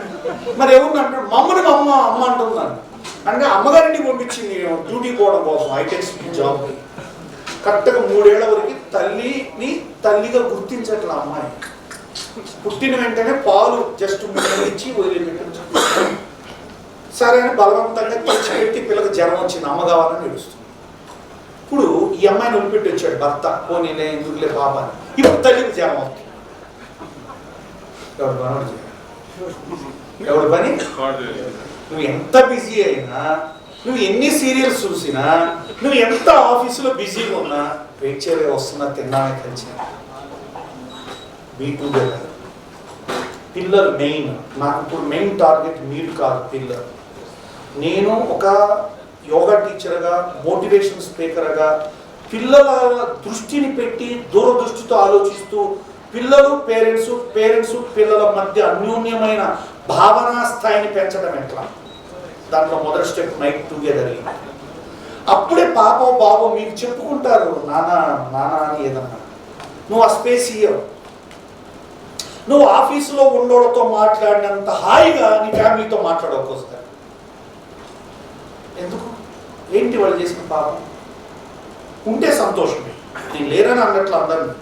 మరి ఎవరిని అంటాడు? మమ్మల్ని మా అమ్మ అమ్మ అంటున్నాను అంటే అమ్మగారిని పంపించింది డ్యూటీ పోవడం కోసం, హైటెక్ సిటీ జాబ్కి. కరెక్ట్గా 3 ఏళ్ల వరకు తల్లిని తల్లిగా గుర్తించట్ల అమ్మాయి. పుట్టిన వెంటనే పాలు జస్ట్ ఇచ్చి వదిలిపెట్టి, సరే అని బలవంతంగా తెచ్చిపెట్టి పిల్లకి జ్వరం వచ్చింది, అమ్మ కావాలని ఏడుస్తుంది. ఇప్పుడు ఈ అమ్మాయిని వదిలిపెట్టి వచ్చాడు భర్త, పోనీలే ఎందుకులే పాప అని. ఇప్పుడు తల్లికి జ్వరం అవుతుంది. ఎవరి పని? నువ్వు ఎంత బిజీ అయినా, నువ్వు ఎన్ని సీరియల్స్ చూసినా, నువ్వు ఎంత ఆఫీసులో బిజీగా ఉన్నా, వెయిట్ చేయలే వస్తున్నా, తిన్నామే కలిసి. B2 పిల్లలు మెయిన్. నాకు ఇప్పుడు మెయిన్ టార్గెట్ మీరు కాదు, పిల్లలు. నేను ఒక యోగా టీచర్గా, మోటివేషన్ స్పీకర్గా పిల్లల దృష్టిని పెట్టి దూరదృష్టితో ఆలోచిస్తూ పిల్లలు పేరెంట్స్ పిల్లల మధ్య అన్యోన్యమైన భావనా స్థాయిని పెంచడం ఎట్లా, దాంట్లో మొదటి స్టెప్ నైట్ టుగెదర్. అప్పుడే పాప బాబు మీకు చెప్పుకుంటారు నానా అని ఏదన్నా. నువ్వు ఆ స్పేస్ ఇయ్యవు. నువ్వు ఆఫీసులో ఉండోళ్ళతో మాట్లాడినంత హాయిగా నీ ఫ్యామిలీతో మాట్లాడవకొస్తారు. ఎందుకు? ఏంటి వాళ్ళు చేసిన పాపం? ఉంటే సంతోషమే, నేను లేరని అన్నట్లు అందరినీ.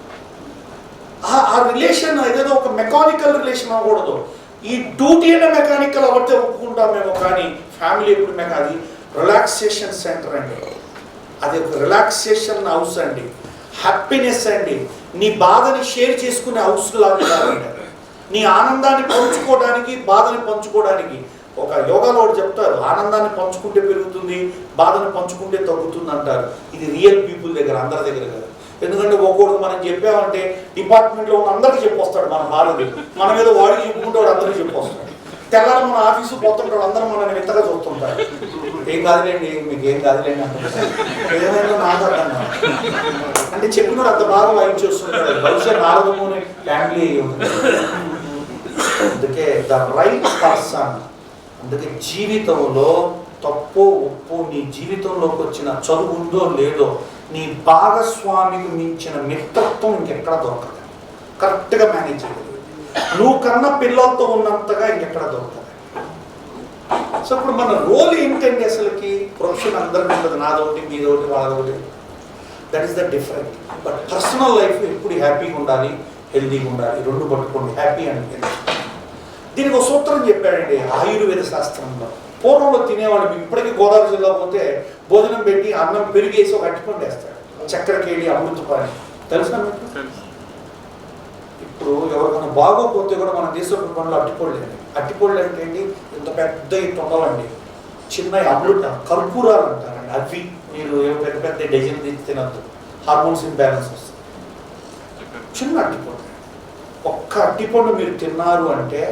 ఆ రిలేషన్ ఏదేదో ఒక మెకానికల్ రిలేషన్ అవ్వకూడదు. ఈ డ్యూటీ అయిన మెకానికల్ అవతే ఒప్పుకుంటాం మేము, కానీ ఫ్యామిలీ ఎప్పుడు అది రిలాక్సేషన్ సెంటర్ అండి. అది ఒక రిలాక్సేషన్ హౌస్ అండి, హ్యాపీనెస్ అండి. నీ బాధని షేర్ చేసుకునే హౌస్ లాగా, నీ ఆనందాన్ని పంచుకోవడానికి, బాధని పంచుకోవడానికి. ఒక యోగాలో ఒకటి చెప్తారు, ఆనందాన్ని పంచుకుంటే పెరుగుతుంది, బాధను పంచుకుంటే తగ్గుతుంది అంటారు. ఇది రియల్ పీపుల్ దగ్గర, అందరి దగ్గర కాదు. ఎందుకంటే ఒక్కొక్కటి మనం చెప్పామంటే డిపార్ట్మెంట్లో ఉన్న అందరికీ చెప్పొస్తాడు మన బాధని. మనం ఏదో వాడికి చెప్పుకుంటే వాడు అందరికీ చెప్పొస్తాడు. తెల్లారి మన ఆఫీసు పోతుంటాడు, అందరూ మనల్ని వింతగా చూస్తుంటారు. ఏం కాదులేండి, మీకు ఏం కాదులేండి అంటుంటారు. ఏమైనా నాకు అర్థం కాదు. అంటే చెప్పినోడు అంత బాగా వాయించి వస్తుంటాడు. బహుశా నాలుగుమూని ఫ్యామిలీ అయ్యి ఉంటుంది. అందుకే ద రైట్ పర్సన్. అందుకే జీవితంలో తప్పు ఉప్పు నీ జీవితంలోకి వచ్చిన చదువు ఉందో లేదో, నీ భాగస్వామికి మించిన మిత్రత్వం ఇంకెక్కడ దొరకదు. కరెక్ట్గా మేనేజ్ చేయలేదు. నువ్వు కన్నా పిల్లలతో ఉన్నంతగా ఇంకెక్కడ దొరకదు. సో ఇప్పుడు మన రోల్ ఏంటండి అసలుకి? ప్రొఫెషన్ అందరికీ ఉంటుంది, నాదొకటి మీదొకటి వాళ్ళదొకటి. That is the different. But personal life ఎప్పుడు హ్యాపీగా ఉండాలి, హెల్దీగా ఉండాలి. రెండు పట్టుకోండి, హ్యాపీ అండ్ హెల్దీ. దీనికి ఒక సూత్రం చెప్పాడండి ఆయుర్వేద శాస్త్రంలో. పూర్వంలో తినేవాడు, ఇప్పటికీ గోదావరి జిల్లా పోతే భోజనం పెట్టి అన్నం పెరిగేసి ఒక అట్టిపండు వేస్తాడు, చక్కెరకేళి అమృతపాణి. తెలుసా మీకు? ఇప్పుడు ఎవరికైనా బాగోపోతే కూడా మన దేశంలో పనులు అట్టిపళ్ళు అండి. అట్టిపళ్ళు అంటే ఏంటి? ఇంత పెద్ద ఇట్టు ఉండవండి, చిన్న అమృత కర్పూరాలు అంటారండి. అవి మీరు పెద్ద పెద్ద డజన్ తీసి తినద్దు, హార్మోన్స్ ఇంబ్యాలెన్స్ వస్తుంది. చిన్న అట్టిపండు, ఒక్క అట్టిపండు మీరు తిన్నారు అంటే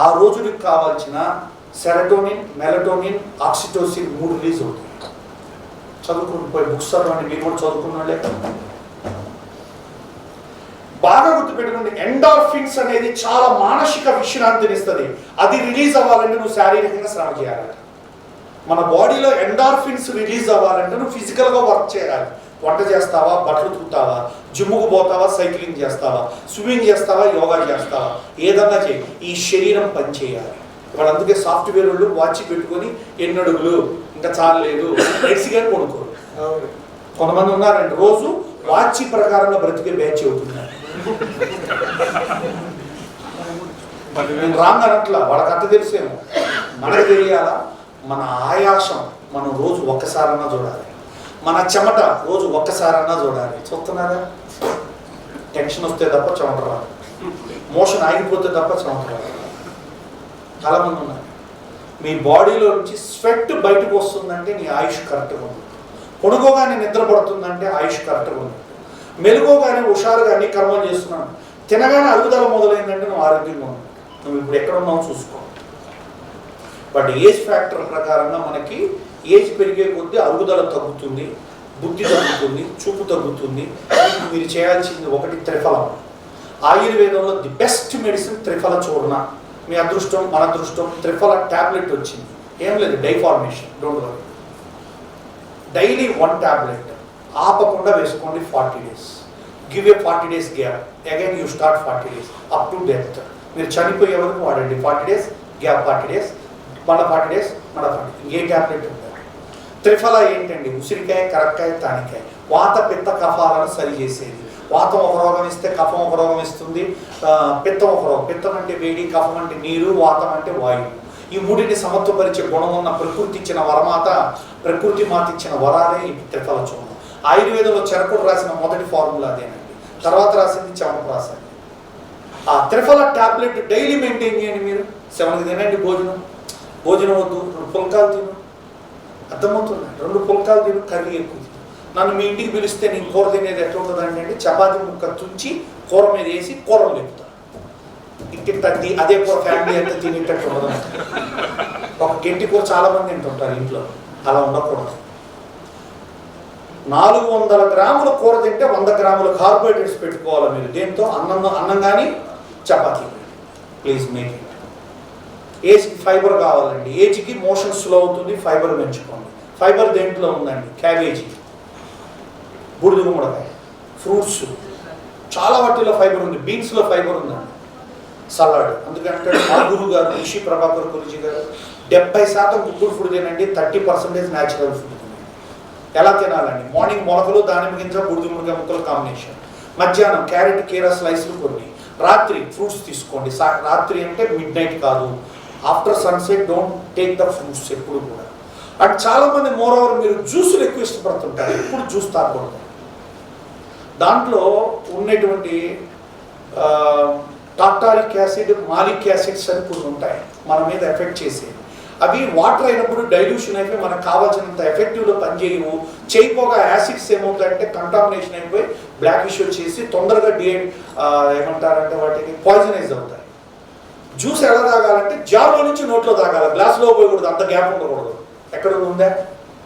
ఆ రోజుకి కావాల్సిన సెరటోనిన్, మెలటోనిన్, ఆక్సిటోసిన్ 3 రిలీజ్ అవుతాయి. చదువుకుని పోయి బుక్స్ చదవండి, మీరు కూడా చదువుకున్నాళ్ళే. బాగా గుర్తుపెట్టుకోండి, ఎండార్ఫిన్స్ అనేది చాలా మానసిక విశ్రాంతిని ఇస్తుంది. అది రిలీజ్ అవ్వాలంటే నువ్వు శారీరకంగా శ్రమ చేయాలి. మన బాడీలో ఎండార్ఫిన్స్ రిలీజ్ అవ్వాలంటే నువ్వు ఫిజికల్గా వర్క్ చేయాలి. వంట చేస్తావా, బట్టలు ఉతుకుతావా, జిమ్ముకు పోతావా, సైక్లింగ్ చేస్తావా, స్విమ్మింగ్ చేస్తావా, యోగా చేస్తావా, ఏదన్నా చేయి. ఈ శరీరం పనిచేయాలి. వాళ్ళు అందుకే సాఫ్ట్వేర్ వాళ్ళు వాచ్ పెట్టుకొని ఎన్ని అడుగులు ఇంకా చాలలేదు ఎక్సిగా కొనుక్కోరు. కొంతమంది ఉన్నారండి రోజు వాచ్ ప్రకారంగా బ్రతికే బ్యాచ్ అవుతున్నారు. నేను రాంగ్ అనట్లా, వాళ్ళకి అంత తెలిసేమో. మనకు తెలియాలా? మన ఆయాసం మనం రోజు ఒక్కసారన్నా చూడాలి. మన చెమట రోజు ఒక్కసారన్నా చూడాలి. చూస్తున్నారా? టెన్షన్ వస్తే తప్ప చెమట రాదు, మోషన్ ఆగిపోతే తప్ప చెమట రాదు. చాలామంది ఉన్నారు. మీ బాడీలో నుంచి స్వెట్ బయటకు వస్తుందంటే నీ ఆయుష్ కరెక్ట్గా ఉంది. పొడుకోగానే నిద్ర పడుతుందంటే ఆయుష్ కరెక్ట్గా ఉంది. మెలుకోగానే హుషారుగా అన్ని కర్మలు చేస్తున్నాను, తినగానే అరుగుదల మొదలైందంటే నువ్వు ఆరోగ్యంగా ఉంది. నువ్వు ఇప్పుడు ఎక్కడ ఉన్నావు చూసుకో. బట్ ఏజ్ ఫ్యాక్టర్ ప్రకారంగా మనకి ఏజ్ పెరిగే కొద్దీ అరుగుదల తగ్గుతుంది, బుద్ధి తగ్గుతుంది, చూపు తగ్గుతుంది. మీరు చేయాల్సింది ఒకటి త్రిఫలం. ఆయుర్వేదంలో ది బెస్ట్ మెడిసిన్ త్రిఫల చూర్ణ. మీ అదృష్టం మన అదృష్టం త్రిఫల ట్యాబ్లెట్ వచ్చింది. ఏం లేదు, డైఫార్మేషన్, డోంట్ వరీ. డైలీ 1 టాబ్లెట్ ఆపకుండా వేసుకోండి 40 days. Give a 40 days gap. Again you start 40 days up to death. మీరు చనిపోయే వరకు వాడండి. 40 days గ్యాప్, 40 days మళ్ళీ 40 days మళ్ళీ 40. ఏ ట్యాబ్లెట్ ఉంటుంది? త్రిఫల ఏంటండి? ఉసిరికాయ, కరక్కాయ, తానికాయ. వాత పిత్త కఫాలను సరి చేసేది. వాతం ఒక రోగం ఇస్తే కఫం ఒక రోగం ఇస్తుంది, పిత్తం ఒక రోగం. పిత్తం అంటే వేడి, కఫం అంటే నీరు, వాతం అంటే వాయువు. ఈ మూడిని సమత్వపరిచే గుణం ఉన్న ప్రకృతి ఇచ్చిన వరమాత, ప్రకృతి మాత ఇచ్చిన వరాలే ఈ త్రిఫల చూర్ణం. ఆయుర్వేదంలో చరకుడు రాసిన మొదటి ఫార్ములా అదేనండి. తర్వాత రాసింది చవనప్రాసం. ఆ త్రిఫల టాబ్లెట్ డైలీ మెయింటైన్ చేయండి. మీరు 7కి తినండి భోజనం. భోజనం వద్దు, 2 పుల్కాలు తిను. అర్థమవుతుంది? 2 పుల్కాలు తిను, కర్రీ ఎక్కువ. నన్ను మీ ఇంటికి పిలిస్తే నేను కూర తినేది ఎట్లా ఉంటుందండి అంటే చపాతీ ముక్క తుంచి కూర మీద వేసి కూరలు లేపుతాను. ఇంటి తగ్గి అదే కూర ఫ్యామిలీ అంతా తినేటట్టు ఉండదు. ఒక గంటి కూర చాలా మంది తింటుంటారు ఇంట్లో, అలా ఉండకూడదు. 400 గ్రాముల కూర తింటే 100 గ్రాముల కార్బోహైడ్రేట్స్ పెట్టుకోవాలి మీరు. దేంతో? అన్నం కానీ చపాతీ. Please make it. ఏజ్కి ఫైబర్ కావాలండి. ఏజ్కి మోషన్ స్లో అవుతుంది, ఫైబర్ పెంచుకోండి. ఫైబర్ దేంట్లో ఉందండి? క్యాబేజీ, బూడిద గుమ్మడికాయ, ఫ్రూట్స్, చాలా వాటిలో ఫైబర్ ఉంది. బీన్స్లో ఫైబర్ ఉందండి. సలాడ్. అందుకంటే మా గురువు గారు రిషి ప్రభాకర్ గురుజీ గారు 70% కుక్కుడు ఫుడ్ తినండి, 30% న్యాచురల్ ఫుడ్ తినండి. ఎలా తినాలండి? మార్నింగ్ మొలకలు, దానిమ్మ గింజ, బూడిద గుమ్మడికాయ ముక్కలు కాంబినేషన్. మధ్యాహ్నం క్యారెట్, కీరా స్లైస్లు కొన్ని. రాత్రి ఫ్రూట్స్ తీసుకోండి. రాత్రి అంటే మిడ్ నైట్ కాదు, after sunset. Don't take the fruits ఎప్పుడు కూడా. అండ్ చాలామంది మోరోవర్ మీరు జ్యూసులు ఎక్కువ ఇష్టపడుతుంటారు, ఎప్పుడు జ్యూస్ తాగకూడదు. దాంట్లో ఉన్నటువంటి టార్టారిక్ యాసిడ్, మాలిక్ యాసిడ్స్ అని కొన్ని ఉంటాయి మన మీద ఎఫెక్ట్ చేసేవి. అవి వాటర్ అయినప్పుడు డైల్యూషన్ అయిపోయి మనకు కావాల్సినంత ఎఫెక్టివ్లో పనిచేయవు. చేయపోగా యాసిడ్స్ ఏమవుతాయంటే కంటామినేషన్ అయిపోయి బ్లాక్ ఇష్యూ చేసి తొందరగా ఏమంటారంటే వాటికి పాయిజనైజ్ అవుతాయి. జ్యూస్ ఎలా తాగాలంటే జార్లో నుంచి నోట్లో తాగాలి, గ్లాసులో పోయకూడదు. అంత గ్యాప్ ఉండకూడదు. ఎక్కడ ఉందా?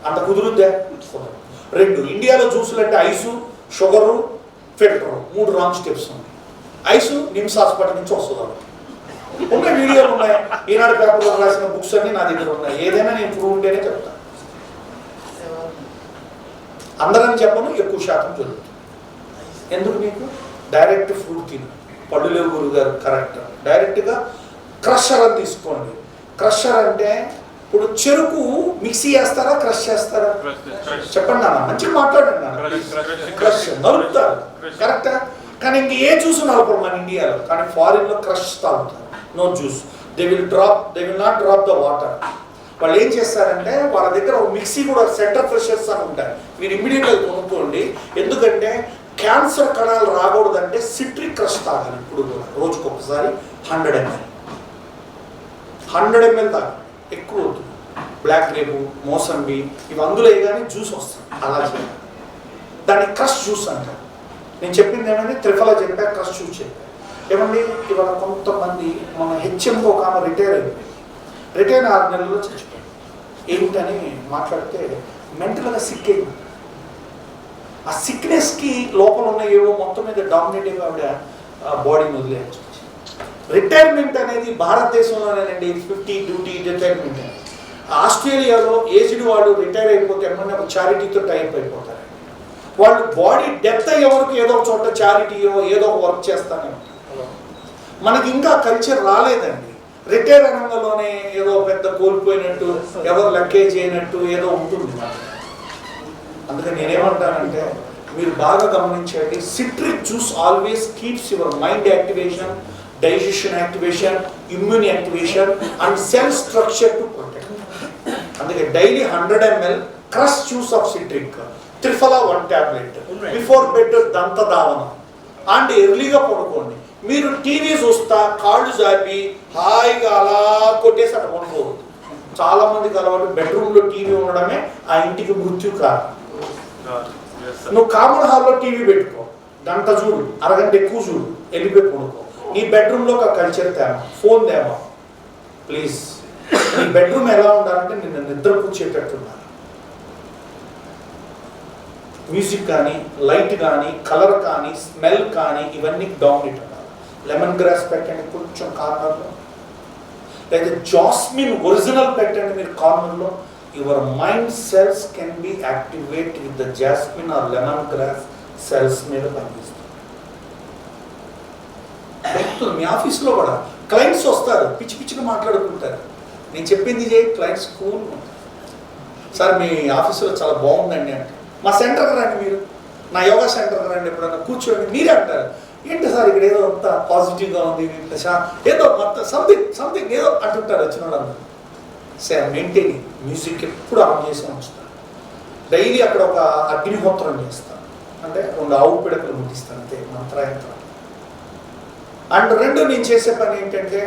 అంత కుదురుద్దా? 2 ఇండియాలో జ్యూసులు అంటే ice, sugar, filter, 3 wrong steps ఉన్నాయి. ఐసు నిమ్స్ హాస్పిటల్ నుంచి వస్తుంది. ఉన్నాయి వీడియోలు ఉన్నాయి, ఈనాడు పేపర్లో రాసిన బుక్స్ అన్ని నా దగ్గర ఉన్నాయి. ఏదైనా నేను ప్రూవ్ ఉంటేనే చెప్తాను. అందరం చెప్పను, ఎక్కువ శాతం జరుగుతుంది. ఎందుకు? మీకు డైరెక్ట్ ఫ్రూట్ తిను. పళ్ళు లేవు గురువు గారు, కరెక్ట్. డైరెక్ట్గా క్రషర్ అని తీసుకోండి. క్రషర్ అంటే ఇప్పుడు చెరుకు మిక్సీ చేస్తారా, క్రష్ చేస్తారా? చెప్పండి నాన్న, మంచిగా మాట్లాడండి నాన్న. క్రష్ నలుపుతారు, కరెక్టా? కానీ ఇంక ఏ జ్యూస్ నలపరు మన ఇండియాలో, కానీ ఫారిన్లో క్రష్ తాగుతారు. No juice. They will not drop the water. వాళ్ళు ఏం చేస్తారంటే వాళ్ళ దగ్గర ఒక మిక్సీ కూడా సెంటర్ ఫ్రెషర్స్ అని ఉంటాయి. మీరు ఇమ్మీడియట్గా కొనుక్కోండి. ఎందుకంటే క్యాన్సర్ కణాలు రాకూడదంటే సిట్రిక్ క్రష్ తాగాలి. ఇప్పుడు కూడా రోజుకు ఒకసారి 100 ml. 100 ml తాగాలి, ఎక్కువ అవుతుంది. బ్లాక్ గ్రేపు, మోసంబి ఇవి అందులో కానీ జ్యూస్ వస్తుంది. అలా చేయాలి. దాన్ని క్రష్ జ్యూస్ అంటారు. నేను చెప్పింది ఏమంటే త్రిఫల చెప్పా, క్రష్ జ్యూస్ చెప్పా. ఏమండి ఇవాళ కొంతమంది మన హెచ్ఎంకి ఒక ఆమె రిటైర్ అయిపోయింది. రిటైర్ 6 నెలల్లో చచ్చిపోయింది. ఏమిటని మాట్లాడితే మెంటల్గా సిక్ అయింది. ఆ సిక్నెస్కి లోపల ఉన్న ఏవో మొత్తం మీద డామినేటివ్గా ఆవిడ బాడీని వదిలేయాల్సి వచ్చింది. రిటైర్మెంట్ అనేది భారతదేశంలోనేనండి 50 డ్యూటీ రిటైర్మెంట్. ఆస్ట్రేలియాలో ఏజ్డ్ వాళ్ళు రిటైర్ అయిపోతే ఏమన్నా ఒక చారిటీతో టైప్ అయిపోతారు. వాళ్ళు బాడీ డెత్ అయ్యే వరకు ఏదో ఒక చోట చారిటీయో ఏదో ఒక వర్క్ చేస్తానే ఉంటారు. మనకి ఇంకా కల్చర్ రాలేదండి. రిటైర్ రంగంలోనే ఏదో పెద్ద కోల్పోయినట్టు, ఎవరు లెక్కేజ్ అయినట్టు ఏదో ఉంటుంది మనకి. అందుకని నేనేమంటానంటే మీరు బాగా గమనించండి, citric juice always keeps your mind activation, digestion activation, immune activation and cell structure to protect. అందుకే daily 100 ml crush juice of citric, triphala 1 tablet before bed, దంతధావనం అండ్ ఎర్లీగా పడుకోండి. మీరు టీవీ చూస్తా కాళ్ళు జాపి హాయిగా అలా కొట్టేసి అట్లా పడుకోవద్దు. చాలా మందికి అలవాటు బెడ్రూమ్లో టీవీ ఉండడమే ఆ ఇంటికి మృత్యు కారణం. నువ్వు కామన్ హాల్లో టీవీ పెట్టుకో, గంట చూడు, అరగంట ఎక్కువ చూడు, వెళ్ళిపోయి పడుకో. నీ బెడ్రూమ్లో ఒక కల్చర్ తేమా, ఫోన్ తేమా ప్లీజ్. నీ బెడ్రూమ్ ఎలా ఉండాలంటే నిన్ను నిద్ర కూర్చేటట్టున్నారు. మ్యూజిక్ కానీ, లైట్ కానీ, కలర్ కానీ, స్మెల్ కానీ ఇవన్నీ డామినేట్ ఉండాలి. లెమన్ గ్రాస్ పెట్టండి కొంచెం కార్నర్లో, లేదా జాస్మిన్ ఒరిజినల్ పెట్టండి మీరు కార్నర్లో. Your mind cells can be activate with the jasmine or lemongrass cells మీద పనిచేస్తుంది. మీ ఆఫీస్లో కూడా క్లయింట్స్ వస్తారు, పిచ్చి పిచ్చిగా మాట్లాడుకుంటారు. నేను చెప్పింది చేయి, క్లయింట్స్ కూల్ సార్ మీ ఆఫీసులో చాలా బాగుందండి అంటే, మా సెంటర్కి రండి, మీరు నా యోగా సెంటర్కి రండి, ఎప్పుడన్నా కూర్చోండి. మీరే అంటారు ఏంటి సార్ ఇక్కడ ఏదో అంత పాజిటివ్గా ఉంది, ఏదో మొత్తం సంథింగ్ ఏదో అంటుంటారు వచ్చిన వాళ్ళందరూ. సార్ మెయింటైనింగ్ మ్యూజిక్ ఎప్పుడు ఆన్ చేసి ఉంచుతాను. డైలీ అక్కడ ఒక అగ్నిహోత్రం చేస్తాను, అంటే 2 ఆవు పిడకలు ముట్టిస్తాను అంతే, మంత్రాయంత్రం. అండ్ 2 నేను చేసే పని ఏంటంటే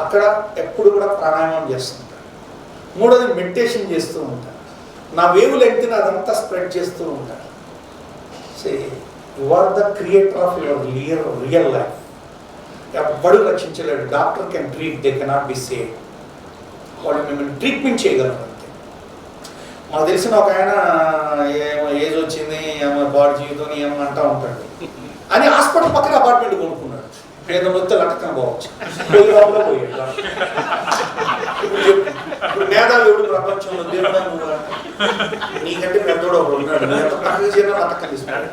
అక్కడ ఎప్పుడు కూడా ప్రాణాయామం చేస్తుంటాను. 3వది మెడిటేషన్ చేస్తూ ఉంటాను. నా వేవ్ లెంగ్త్ని అదంతా స్ప్రెడ్ చేస్తూ ఉంటాను. Say you are the creator of your real life. ఎవ్వడు రక్షించలేడు. Doctor can treat, they cannot be save. వాళ్ళు మిమ్మల్ని ట్రీట్మెంట్ చేయగలరు అంతే. మాకు తెలిసిన ఒక ఆయన ఏమో ఏజ్ వచ్చింది, ఏమో బాడీ జీవితం ఏమో అంటూ ఉంటాడు అని హాస్పిటల్ పక్కన అపార్ట్మెంట్ కొనుక్కున్నాడు. ఏదో నొత్తే లటకన పోవచ్చు, పోయిగా పోయాడు. ఇప్పుడు మేధావుడు ప్రపంచంలో దేవుడా నువ్వు, నీకంటే పెద్దోడు ఒకడు ఉన్నాడు, ఎంత పక్కన చేసినా లటకం తీసుకున్నాడు.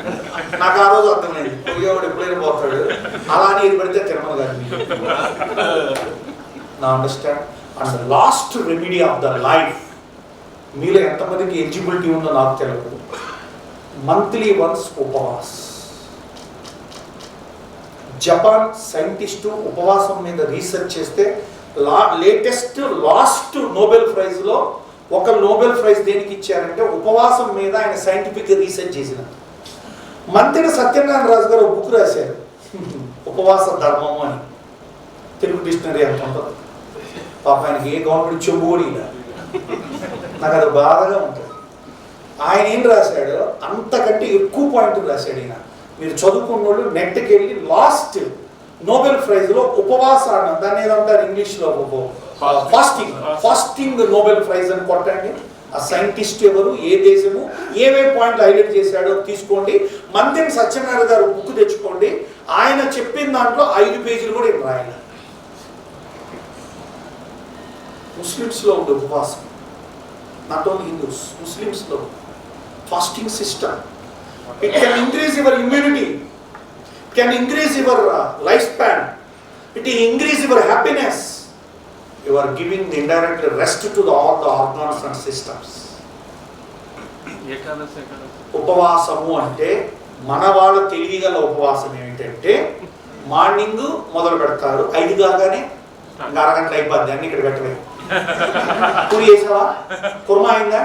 నాకు ఆ రోజు అర్థమైంది, పోయేవాడు ఎప్పుడైనా పోతాడు, అలా అని ఇది పడితే తిరుమల గారిని. నా understand. And last remedy of the life, మీలో ఎంతమందికి ఎలిజిబిలిటీ ఉందో నాకు తెలియదు. మంత్లీ వన్స్ ఉపవాస్. జపాన్ సైంటిస్టు ఉపవాసం మీద రీసెర్చ్ చేస్తే లాస్ట్ నోబెల్ ప్రైజ్లో ఒక నోబెల్ ప్రైజ్ దేనికి ఇచ్చారంటే ఉపవాసం మీద ఆయన సైంటిఫిక్ రీసెర్చ్ చేసిన. మంత్రి సత్యనారాయణ రాజు గారు ఒక బుక్ రాశారు, ఉపవాస ధర్మము అని. తెలుగు డిక్షనరీ అంత ఉంటుంది. పాప ఆయనకి ఏ గవర్నమెంట్ చెబుడి, నాకు అది బాధగా ఉంటుంది. ఆయన ఏం రాశాడు, అంతకంటే ఎక్కువ పాయింట్ రాశాడు ఈయన. మీరు చదువుకున్న వాళ్ళు నెట్కి వెళ్ళి లాస్ట్ నోబెల్ ప్రైజ్లో ఉపవాసాన్ని, దాన్ని ఏదంటారు ఇంగ్లీష్లో ఫాస్టింగ్ నోబెల్ ప్రైజ్ అని కొట్టండి. ఆ సైంటిస్ట్ ఎవరు, ఏ దేశము, ఏమేమి పాయింట్లు హైలైట్ చేశాడో తీసుకోండి. మంత్రి సత్యనారాయణ గారు బుక్ తెచ్చుకోండి. ఆయన చెప్పిన దాంట్లో 5 పేజీలు కూడా ఏం రాయాలి. ముస్లిమ్స్లో ఉండే ఉపవాసం, నాట్ ఓన్లీ హిందూస్, ముస్లిమ్స్లో fasting system. It can increase your immunity, can increase your lifespan, it will increase your happiness. You are giving the indirect rest to all the organs and systems. ఉపవాసము అంటే మన వాళ్ళ తెలివిగల ఉపవాసం ఏమిటంటే మార్నింగ్ మొదలు పెడతారు, 5 కాగానే ఇంకా అరగంట అయిపోద్ది, అన్ని ఇక్కడ పెట్టవే. పూరి చేసావా, కుర్మా అయిందా,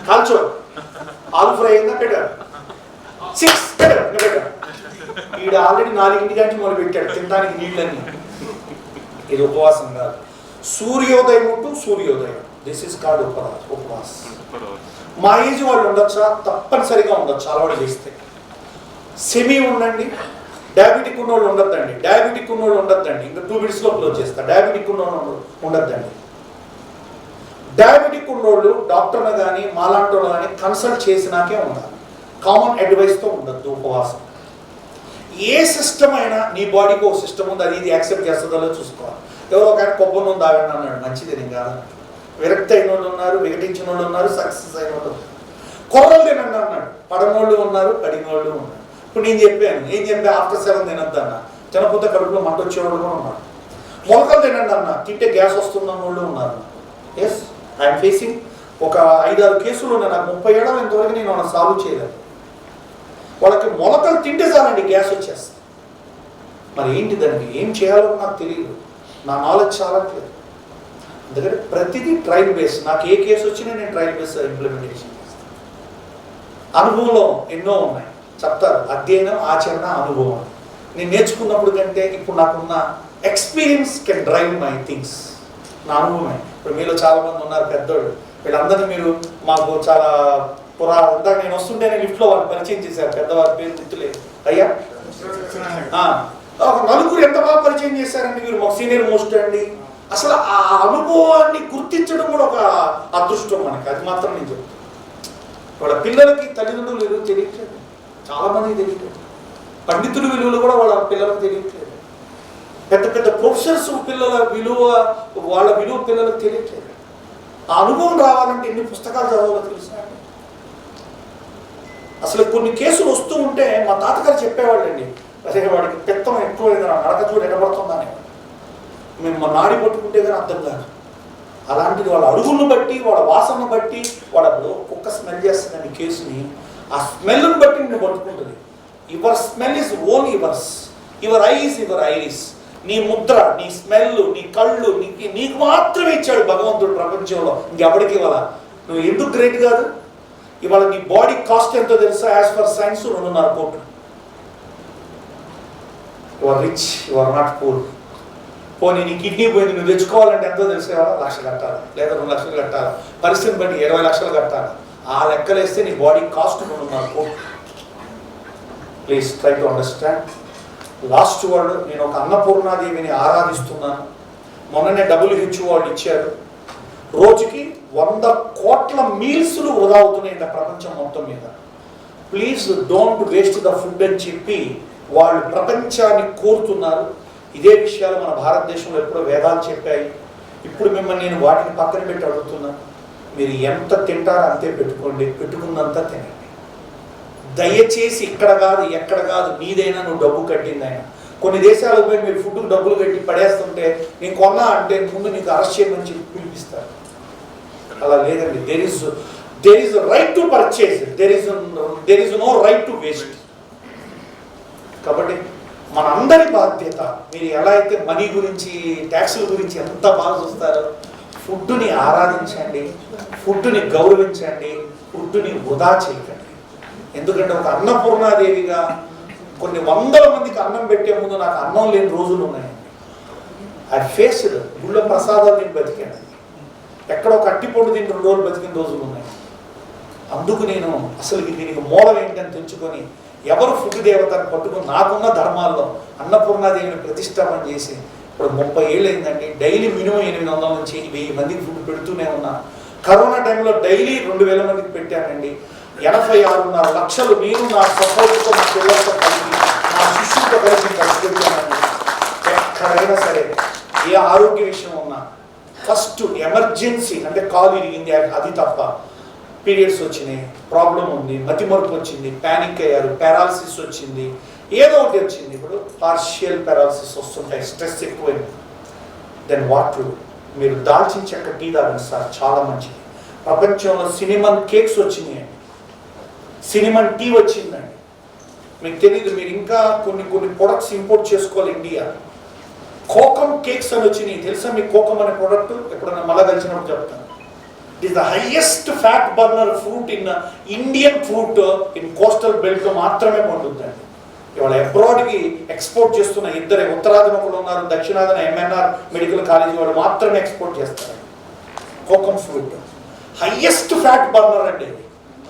కాల్చో, ఆలు ఫ్రై అయిందా, పెట్టారు 6 పెట్టారు. ఈడ ఆల్రెడీ 4 గంటల మొదలు పెట్టాడు తినడానికి నీళ్ళన్నీ. ఇది ఉపవాసం కాదు. సూర్యోదయం ఉంటూ సూర్యోదయం, దిస్ ఇస్ కాల్డ్ ఉపవాస్. మా ఏజ్ వాళ్ళు ఉండొచ్చా, తప్పనిసరిగా ఉండొచ్చు అలవాటు చేస్తే. సెమీ ఉండండి, డయాబెటిక్ ఉన్నోళ్ళు ఉండొద్దండి, డయాబెటిక్ ఉన్నోళ్ళు ఉండొద్దండి. ఇంకా 2 minutesలో క్లోజ్ చేస్తా. డయాబెటిక్ ఉన్నోళ్ళు ఉండొద్దండి. డయాబెటిక్ ఉన్నోళ్ళు డాక్టర్ని కానీ మాలాంటోళ్ళు కానీ కన్సల్ట్ చేసినాకే ఉండాలి. కామన్ అడ్వైస్తో ఉండద్దు ఉపవాసం. ఏ సిస్టమ్ అయినా నీ బాడీకి ఒక సిస్టమ్ ఉంది, అది ఇది యాక్సెప్ట్ చేస్తుందో చూసుకోవాలి. ఎవరో ఒక ఆయన కొబ్బరి నూనె తాగండి అన్నాడు, మంచిది నేను కాదు. విరక్తి అయిన వాళ్ళు ఉన్నారు, వికటించిన వాళ్ళు ఉన్నారు, సక్సెస్ అయిన వాళ్ళు ఉన్నారు. కొర్రలు తినండి అన్నాడు, పడనోళ్ళు ఉన్నారు, పడినోళ్ళు ఉన్నారు. ఇప్పుడు నేను చెప్పాను, ఏం చెప్పా, ఆఫ్టర్ 7 తినద్దు అన్న, తినకపోతే కడుపులో మంట వచ్చేవాళ్ళు కూడా ఉన్నారు. మొలకలు తినండి అన్న, తింటే గ్యాస్ వస్తుందన్న వాళ్ళు ఉన్నారు. ఎస్, ఐఎమ్ ఫేసింగ్ ఒక 5-6 కేసులు ఉన్నాయి. నాకు 30 ఏళ్ళ ఇంతవరకు నేను వాళ్ళని సాల్వ్ చేయలేదు. వాళ్ళకి మొలకలు తింటే చాలండి గ్యాస్ వచ్చేస్తుంది. మరి ఏంటి దానికి ఏం చేయాలో నాకు తెలియదు, నా నాలెడ్జ్ చాలట్లేదు. అందుకని ప్రతిదీ ట్రయల్ బేస్. నాకు ఏ కేసు వచ్చినా నేను ట్రయల్ బేస్ ఇంప్లిమెంటేషన్ చేస్తాను. అనుభవంలో ఎన్నో ఉన్నాయి, చెప్తారు అధ్యయనం, ఆచరణ, అనుభవం. నేను నేర్చుకున్నప్పుడు కంటే ఇప్పుడు నాకున్న experience can drive my things. నా అనుభవమే. ఇప్పుడు మీలో చాలా మంది ఉన్నారు పెద్దోళ్ళు, వీళ్ళందరినీ మీరు మాకు చాలా ఇందాక నేను వస్తుంటేనే లిఫ్ట్లో వాళ్ళు పరిచయం చేశారు, పెద్దవారి పేరు గుర్తులేదు. అయ్యా ఒక నలుగురు ఎంత బాగా పరిచయం చేశారండి, మీరు మాకు సీనియర్ మోస్ట్ అండి. అసలు ఆ అనుభవాన్ని గుర్తించడం కూడా ఒక అదృష్టం మనకి. అది మాత్రం నేను చెప్తాను. వాళ్ళ పిల్లలకి తల్లిదండ్రులు విలువ తెలియట్లేదు, చాలా మందికి తెలియట్లేదు. పండితుల విలువలు కూడా వాళ్ళ పిల్లలకు తెలియట్లేదు. పెద్ద పెద్ద ప్రొఫెసర్స్ పిల్లల విలువ, వాళ్ళ విలువ పిల్లలకు తెలియట్లేదు. ఆ అనుభవం రావాలంటే ఎన్ని పుస్తకాలు చదవాలో తెలుసా? అసలు కొన్ని కేసులు వస్తూ ఉంటే మా తాతగారు చెప్పేవాళ్ళండి, అసలు వాడికి పెత్తం ఎక్కువైంది, నడక చూడు ఎడబడుతుందని. మేము మా నాడి పట్టుకుంటే కానీ అర్థం కాదు. అలాంటిది వాళ్ళ అడుగులను బట్టి, వాళ్ళ వాసనను బట్టి, వాళ్ళ కుక్క స్మెల్ చేస్తుందండి కేసుని, ఆ స్మెల్ను బట్టి నేను పట్టుకుంటుంది. Your smell is own yours, your eyes your iris. నీ ముద్ర, నీ స్మెల్, నీ కళ్ళు నీకు మాత్రమే ఇచ్చాడు భగవంతుడు ప్రపంచంలో, ఇంకెవరికి ఇవ్వాల. నువ్వు ఎందుకు గ్రేట్ కాదు? ఇవాళ నీ బాడీ కాస్ట్ ఎంతో తెలుసా? యాజ్ ఫర్ సైన్స్ 2.5 కోట్లు. Your rich, your not poor. పోనీ నీ కిడ్నీ పోయింది, నువ్వు తెచ్చుకోవాలంటే ఎంతో తెలిసే వాళ్ళ 1 లక్ష కట్టాలి, లేదా 2 లక్షలు కట్టాలి, పరిస్థితిని బట్టి 20 లక్షలు కట్టాలి. ఆ లెక్కలేస్తే నీ బాడీ కాస్ట్ 2.5 కోట్లు. Please try to understand. Last word, నేను ఒక అన్నపూర్ణాదేవిని ఆరాధిస్తున్నాను. మొన్ననే WHO వాళ్ళు ఇచ్చారు, రోజుకి 100 కోట్ల మీల్స్లు వృధా అవుతున్నాయి ఇంత ప్రపంచం మొత్తం మీద. Please don't waste the food అని చెప్పి వాళ్ళు ప్రపంచాన్ని కోరుతున్నారు. ఇదే విషయాలు మన భారతదేశంలో ఎప్పుడో వేదాలు చెప్పాయి. ఇప్పుడు మిమ్మల్ని నేను వాటిని పక్కన పెట్టి అడుగుతున్నాను, మీరు ఎంత తింటారో అంతే పెట్టుకోండి, పెట్టుకున్నంత తినండి. దయచేసి ఇక్కడ కాదు, ఎక్కడ కాదు, నీదైనా నువ్వు డబ్బు కట్టిందైనా. కొన్ని దేశాలకు పోయి మీరు ఫుడ్కు డబ్బులు కట్టి పడేస్తుంటే నేను కొన్నా అంటే ముందు నీకు అరెస్ట్ చేయమని చెప్పి పిలిపిస్తారు. అలా లేదండి. There is right to purchase, there is no right to waste. కాబట్టి మన అందరి బాధ్యత, మీరు ఎలా అయితే మనీ గురించి, ట్యాక్సుల గురించి ఎంత బాగా చూస్తారో, ఫుడ్ని ఆరాధించండి, ఫుడ్ని గౌరవించండి, ఫుడ్ని వృధా చేయకండి. ఎందుకంటే ఒక అన్నపూర్ణాదేవిగా కొన్ని 100 మందికి అన్నం పెట్టే ముందు నాకు అన్నం లేని రోజులు ఉన్నాయండి. I faced. గుళ్ళ ప్రసాదాలు నేను బతికాను, ఎక్కడో కట్టిపొడి తిని 2 రోజులు బతికిన రోజులు ఉన్నాయి. అందుకు నేను అసలు దీనికి మూలం ఏంటని తెచ్చుకొని, ఎవరు ఫుడ్ దేవతను పట్టుకుని నాకున్న ధర్మాల్లో అన్నపూర్ణాదేవిని ప్రతిష్టాపన చేసి ఇప్పుడు 30 ఏళ్ళు అయిందండి. డైలీ మినిమం 800 నుంచి 1000 మందికి ఫుడ్ పెడుతూనే ఉన్నా. కరోనా టైంలో డైలీ 2000 మందికి పెట్టానండి. 86.5 లక్షలు నేను నా సొసైటీతో, నా పిల్లలతో కలిపి, నా శిష్యులతో కలిపి ఖర్చు పెట్టానండి. ఎక్కడైనా సరే ఏ ఆరోగ్య విషయం ఉన్నా ఫస్ట్ ఎమర్జెన్సీ అంటే కాలు ఇరిగింది అది తప్ప, పీరియడ్స్ వచ్చినాయి, ప్రాబ్లం ఉంది, మతిమరుపు వచ్చింది, ప్యానిక్ అయ్యారు, పారాలసిస్ వచ్చింది, ఏదో ఒకటి వచ్చింది. ఇప్పుడు పార్షియల్ పారాలసిస్ వస్తుంటాయి, స్ట్రెస్ ఎక్కువైంది. Then what to do? మీరు దాల్చిన చెక్క టీ తాగండి సార్, చాలా మంచిది. ప్రపంచంలో సినిమన్ కేక్స్ వచ్చినాయండి, సినిమన్ టీ వచ్చిందండి. మీకు తెలీదు, మీరు ఇంకా కొన్ని ప్రొడక్ట్స్ ఇంపోర్ట్ చేసుకోవాలి ఇండియా. కోకమ్ కేక్స్ అని వచ్చినాయి, తెలుసా మీకు? కోకమ్ అనే ప్రోడక్ట్ ఎప్పుడన్నా మళ్ళా కలిసినప్పుడు చెప్తాను. It is the highest fat burner fruit in Indian fruit in coastal belt మాత్రమే పండుతుందండి. ఇవాళ అబ్రాడ్కి ఎక్స్పోర్ట్ చేస్తున్న ఇద్దరు, ఉత్తరాదిన ఒకరు ఉన్నారు, దక్షిణాదిన MNR మెడికల్ కాలేజీ వాళ్ళు మాత్రమే ఎక్స్పోర్ట్ చేస్తారు. కోకమ్ ఫ్రూట్ హైయెస్ట్ ఫ్యాట్ బర్నర్ అండి.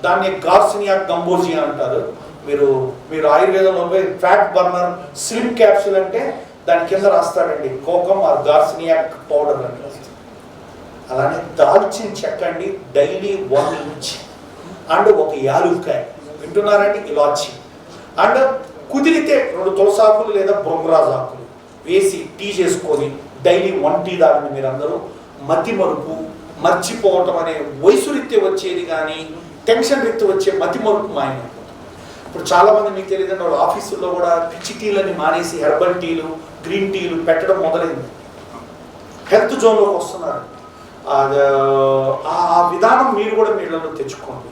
దాన్ని గార్సినియా గంబోజియా అంటారు. మీరు ఆయుర్వేదంలో పోయి ఫ్యాట్ బర్నర్ స్లిమ్ క్యాప్సూల్ అంటే దాని కింద రాస్తాడండి కోకమ్ ఆర్ గార్సినియా పౌడర్ అని రాస్తాడు. అలానే దాల్చిన చెక్క అండి, డైలీ 1 ఇంచ్ అండ్ ఒక యాలుక్కాయ, వింటున్నారండి, ఇలాచి, అండ్ కుదిరితే 2 తులసాకులు లేదా బృంగరాజు ఆకులు వేసి టీ చేసుకొని డైలీ 1 టీ తాగండి. మీరందరూ మతిమరుపు, మర్చిపోవటం అనే వయసు రీత్యా వచ్చేది కానీ టెన్షన్ రీత్యా వచ్చే మతి మరుపు మాయన. ఇప్పుడు చాలామంది మీకు తెలియదండి, వాళ్ళు ఆఫీసుల్లో కూడా పిచ్చి టీలని మానేసి హెర్బల్ టీలు, గ్రీన్ టీలు పెట్టడం మొదలైంది. హెల్త్ జోన్లోకి వస్తున్నారు. ఆ విధానం మీరు కూడా మీళ్ళలో తెచ్చుకోండి.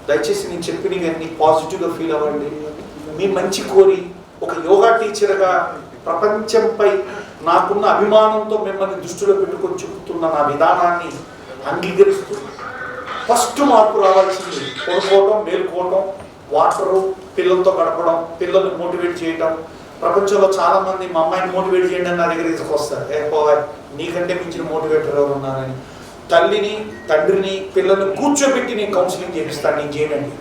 దయచేసి నేను చెప్పినవన్నీ పాజిటివ్గా ఫీల్ అవ్వండి. మీ మంచి కోరి ఒక యోగా టీచర్గా ప్రపంచంపై నాకున్న అభిమానంతో మిమ్మల్ని దృష్టిలో పెట్టుకొని చెబుతున్న నా విధానాన్ని అంగీకరిస్తూ ఫస్ట్ మార్పు రావాల్సింది కొనుక్కోవటం, మేలుకోవటం, వాటరు, పిల్లలతో గడపడం, పిల్లల్ని మోటివేట్ చేయటం. ప్రపంచంలో చాలామంది మా అమ్మాయిని మోటివేట్ చేయండి అని నా దగ్గర తీసుకొస్తారు. నీకంటే మించిన మోటివేటర్ ఎవరు ఉన్నారని. తల్లిని, తండ్రిని, పిల్లల్ని కూర్చోబెట్టి నేను కౌన్సిలింగ్ చేపిస్తాను. నేను చేయనండి,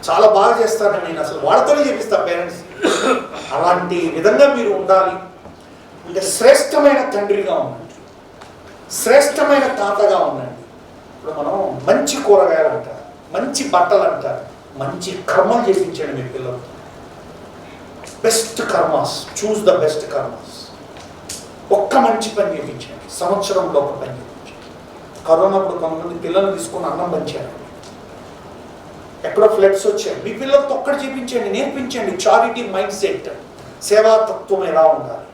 చాలా బాగా చేస్తాను. నేను అసలు వాళ్ళతోనే చేపిస్తాను పేరెంట్స్. అలాంటి విధంగా మీరు ఉండాలి. ఇంకా శ్రేష్టమైన తండ్రిగా ఉండండి, శ్రేష్టమైన తాతగా ఉండండి. ఇప్పుడు మనం మంచి కూరగాయలు అంటారు, మంచి బట్టలు అంటారు, మంచి కర్మలు చేయించండి మీ పిల్లలతో. Best karmas, choose the best karmas. ఒక్క మంచి పని చేయించండి, సంవత్సరంలో ఒక పని చేయించండి. కరోనా అప్పుడు కొంతమంది పిల్లల్ని తీసుకొని అన్నం పంచారు, ఎక్కడో ఫ్లడ్స్ వచ్చాయి. మీ పిల్లలతో ఒక్కటి చేయించండి, నేర్పించండి. చారిటీ మైండ్ సెట్, సేవాతత్వం ఎలా ఉండాలి.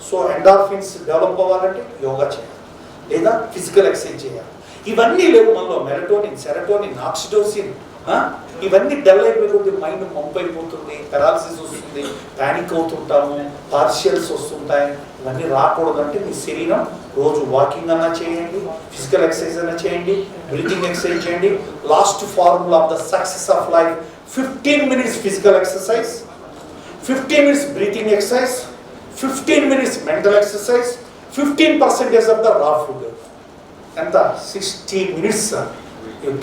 సో ఎండార్ఫిన్స్ డెవలప్ అవ్వాలంటే యోగా చేయాలి, లేదా ఫిజికల్ ఎక్సర్సైజ్ చేయాలి. ఇవన్నీ లేవు మనలో. మెలటోనిన్, సెరటోనిన్, ఆక్సిటోసిన్, ఇవన్నీ డల్ అయిపోతుంది. మైండ్ మంపు అయిపోతుంది, పెరాలసిస్ వస్తుంది, ప్యానిక్ అవుతుంటాము, పార్షియల్స్ వస్తుంటాయి. ఇవన్నీ రాకూడదంటే మీ శరీరం రోజు వాకింగ్ అన్నా చేయండి, ఫిజికల్ ఎక్సర్సైజ్ అన్నా చేయండి, బ్రీతింగ్ ఎక్సర్సైజ్ చేయండి. Last formula of the success of life: 15 minutes physical exercise, 15 minutes breathing exercise, 15 minutes mental exercise, 15% of the raw food. ఎంత? 60 minutes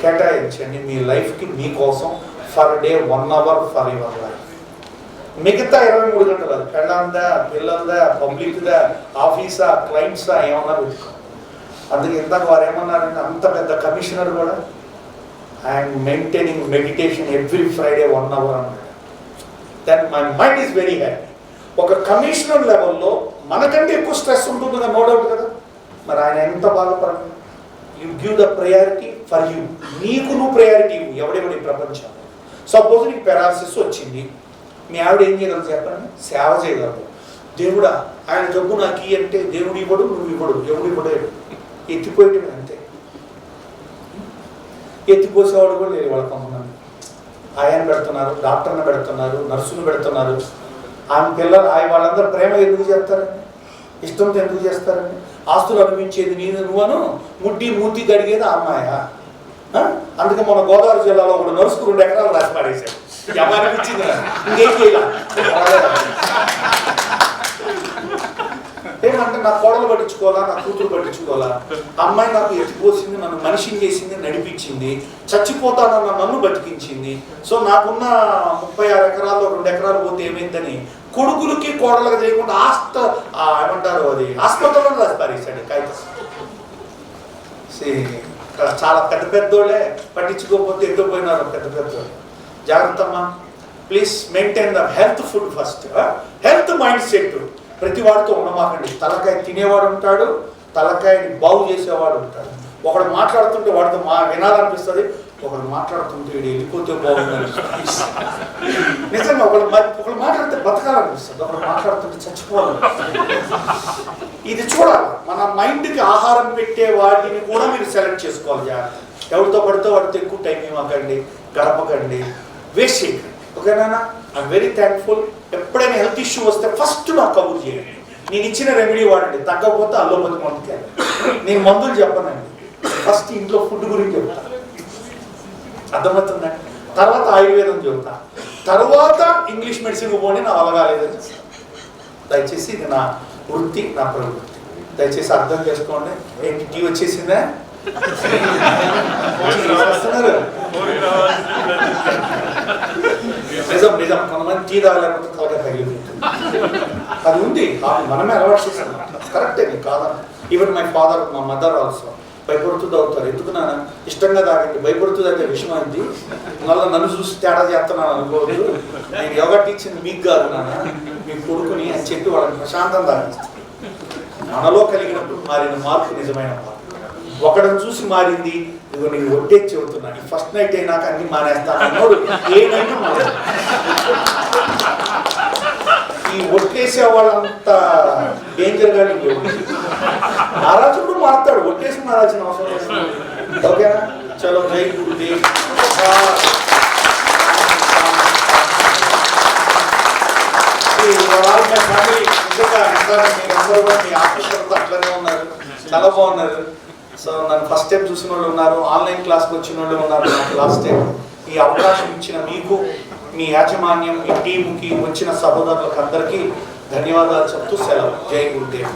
కేటాయించండి మీ లైఫ్కి, మీకోసం. For day 1 hour for your life. మిగతా 23 గంటలు అది పెళ్ళందా, పిల్లలదా, పబ్లిక్దా, ఆఫీసా, క్లయింట్సా ఏమన్నా పెట్టుకో. అందుకే ఇందాక వారు ఏమన్నారంటే, అంత పెద్ద కమిషనర్ కూడా I am maintaining meditation every Friday 1 hour అన్నాడు. Then my mind is very happy. ఒక కమిషనర్ లెవెల్లో మనకంటే ఎక్కువ స్ట్రెస్ ఉంటుంది కదా, నో డౌట్ కదా. మరి ఆయన ఎంత బాధపడాలి. You give the priority for you. నీకు నువ్వు ప్రయారిటీ ఇవ్వు. ఎవడెవడి ప్రపంచం. సపోజ్ నీకు పెరాలసిస్ వచ్చింది, మీ ఆవిడ ఏం చేయగలరు చెప్పండి? సేవ చేయగలరు. దేవుడా ఆయన జబ్బు నాకు ఇ అంటే దేవుడు ఇవ్వడు, నువ్వు ఇవ్వడు, ఎవడు ఇవ్వడు, ఎత్తిపోయేటమే అంతే. ఎత్తిపోసేవాడు కూడా లేదు వాళ్ళ కొంతమంది. ఆయన పెడుతున్నారు, డాక్టర్ని పెడుతున్నారు, నర్సును పెడుతున్నారు. ఆమె పిల్లలు వాళ్ళందరూ ప్రేమ ఎందుకు చేస్తారండి? ఇష్టంతో ఎందుకు చేస్తారండి? ఆస్తులు అనిపించేది నేను, నువ్వును ముడ్డి మూతి గడిగేది ఆ అమ్మాయా? అందుకే మన గోదావరి జిల్లాలో కూడా నర్సుకు 2 ఎకరాలు రాసి పాడేశాడు. అనిపించింది ఇంకేం చేయాల. ఏమంటే నా కోడలు పట్టించుకోవాలా, నా కూతురు పట్టించుకోవాలా? అమ్మాయి నాకు ఎత్తిపోసింది, నన్ను మనిషిని చేసింది, నడిపించింది, చచ్చిపోతానన్న నన్ను బతికించింది. సో నాకున్న 36 ఎకరాల్లో 2 ఎకరాలు పోతే ఏమైందని కొడుకులకి కోడలుగా చేయకుండా ఏమంటారు అది హాస్పిటల్లో రాసి పారేశాడు కాగితం. చాలా పెద్ద పెద్దోళ్ళే పట్టించుకోకపోతే ఎక్కిపోయినారు పెద్ద పెద్దోళ్ళు. జాగ్రత్త అమ్మా, please maintain the health food first. Health mind set ప్రతి వాడితో ఉండమాకండి. తలకాయ తినేవాడు ఉంటాడు, తలకాయని బాగు చేసేవాడు ఉంటాడు. ఒకడు మాట్లాడుతుంటే వాడితో వినాలనిపిస్తుంది, ఒకడు మాట్లాడుతుంటే వీడు వెళ్ళిపోతే బాగుంది. నిజంగా ఒకళ్ళు మాట్లాడితే బతకాలనిపిస్తుంది, ఒకడు మాట్లాడుతుంటే చచ్చిపోవాలనిపిస్తుంది. ఇది చూడాలి. మన మైండ్కి ఆహారం పెట్టే వాటిని కూడా మీరు సెలెక్ట్ చేసుకోవాలి. జాగ్రత్త. ఎవరితో పడితే వాడితో ఎక్కువ టైం ఇవ్వకండి, గడపకండి, వేస్ట్ చేయకండి. ఓకేనా? I'm very thankful. ఎప్పుడైనా హెల్త్ ఇష్యూ వస్తే ఫస్ట్ నాకు కబుర్ చేయండి. నేను ఇచ్చిన రెమెడీ వాడండి, తగ్గకపోతే అల్లోపతి మందుకే. నేను మందులు చెప్పనండి, ఫస్ట్ ఇంట్లో ఫుడ్ గురించి చెప్తాను. అర్థమవుతుందండి? తర్వాత ఆయుర్వేదం చెబుతా, తర్వాత ఇంగ్లీష్ మెడిసిన్ పోనీ నా అవగాలేదని చెప్తాను. దయచేసి ఇది నా వృత్తి, నా ప్రవృత్తి. దయచేసి అర్థం చేసుకోండి. ఏంటి టీ వచ్చేసిందా? వస్తున్నారు. నిజం నిజం కొంతమంది టీ తాగలేకపోతే తలగా తగిలిపోతుంది. అది ఉంది, మనమే అలవాటు చేసాం. కరెక్టే, నీకు కాదని. ఈవెన్ మై ఫాదర్, మా మదర్ ఆల్సో భయపడుతూ తాగుతారు. ఎందుకు నాన్న? ఇష్టంగా తాగండి. భయపడుతూ తాగే విషయం అయింది. మళ్ళీ నన్ను చూసి తేడా చేస్తున్నాను అనుకోవద్దు. నేను యోగా టీచింగ్ మీకు కాదు నాన్న, మీ కొడుకుని అని చెప్పి వాళ్ళని ప్రశాంతం తాగిస్తాను. మనలో కలిగినప్పుడు మారిన మార్పు నిజమైన మార్పు. ఒకడని చూసి మారింది. ఇదిగో నీకు ఒట్టేసి చెబుతున్నా, ఈ ఫస్ట్ నైట్ అయినాక అన్ని మానేస్తాను అన్నోడు ఏ నైట్ మానేస్తాడు. ఈ ఒట్టేసే వాళ్ళంతా డేంజర్గా నారాజుడు మారుతాడు, ఒట్టేసి మారాల్సిన అవసరం లేదు. ఓకేనా? చలో, జై గురుదేవ్. మీరందరూ కూడా మీ ఆఫీసర్తో అట్లనే ఉన్నారు, చాలా బాగున్నారు. సో నన్ను ఫస్ట్ టైం చూసిన వాళ్ళు ఉన్నారు, ఆన్లైన్ క్లాస్కి వచ్చిన వాళ్ళు ఉన్నారు. నాకు లాస్ట్ టైం ఈ అవకాశం ఇచ్చిన మీకు, మీ యాజమాన్యం, మీ టీంకి, వచ్చిన సహోదరులకు అందరికీ ధన్యవాదాలు చెప్తూ సెలవు. జై గురుదేవ్.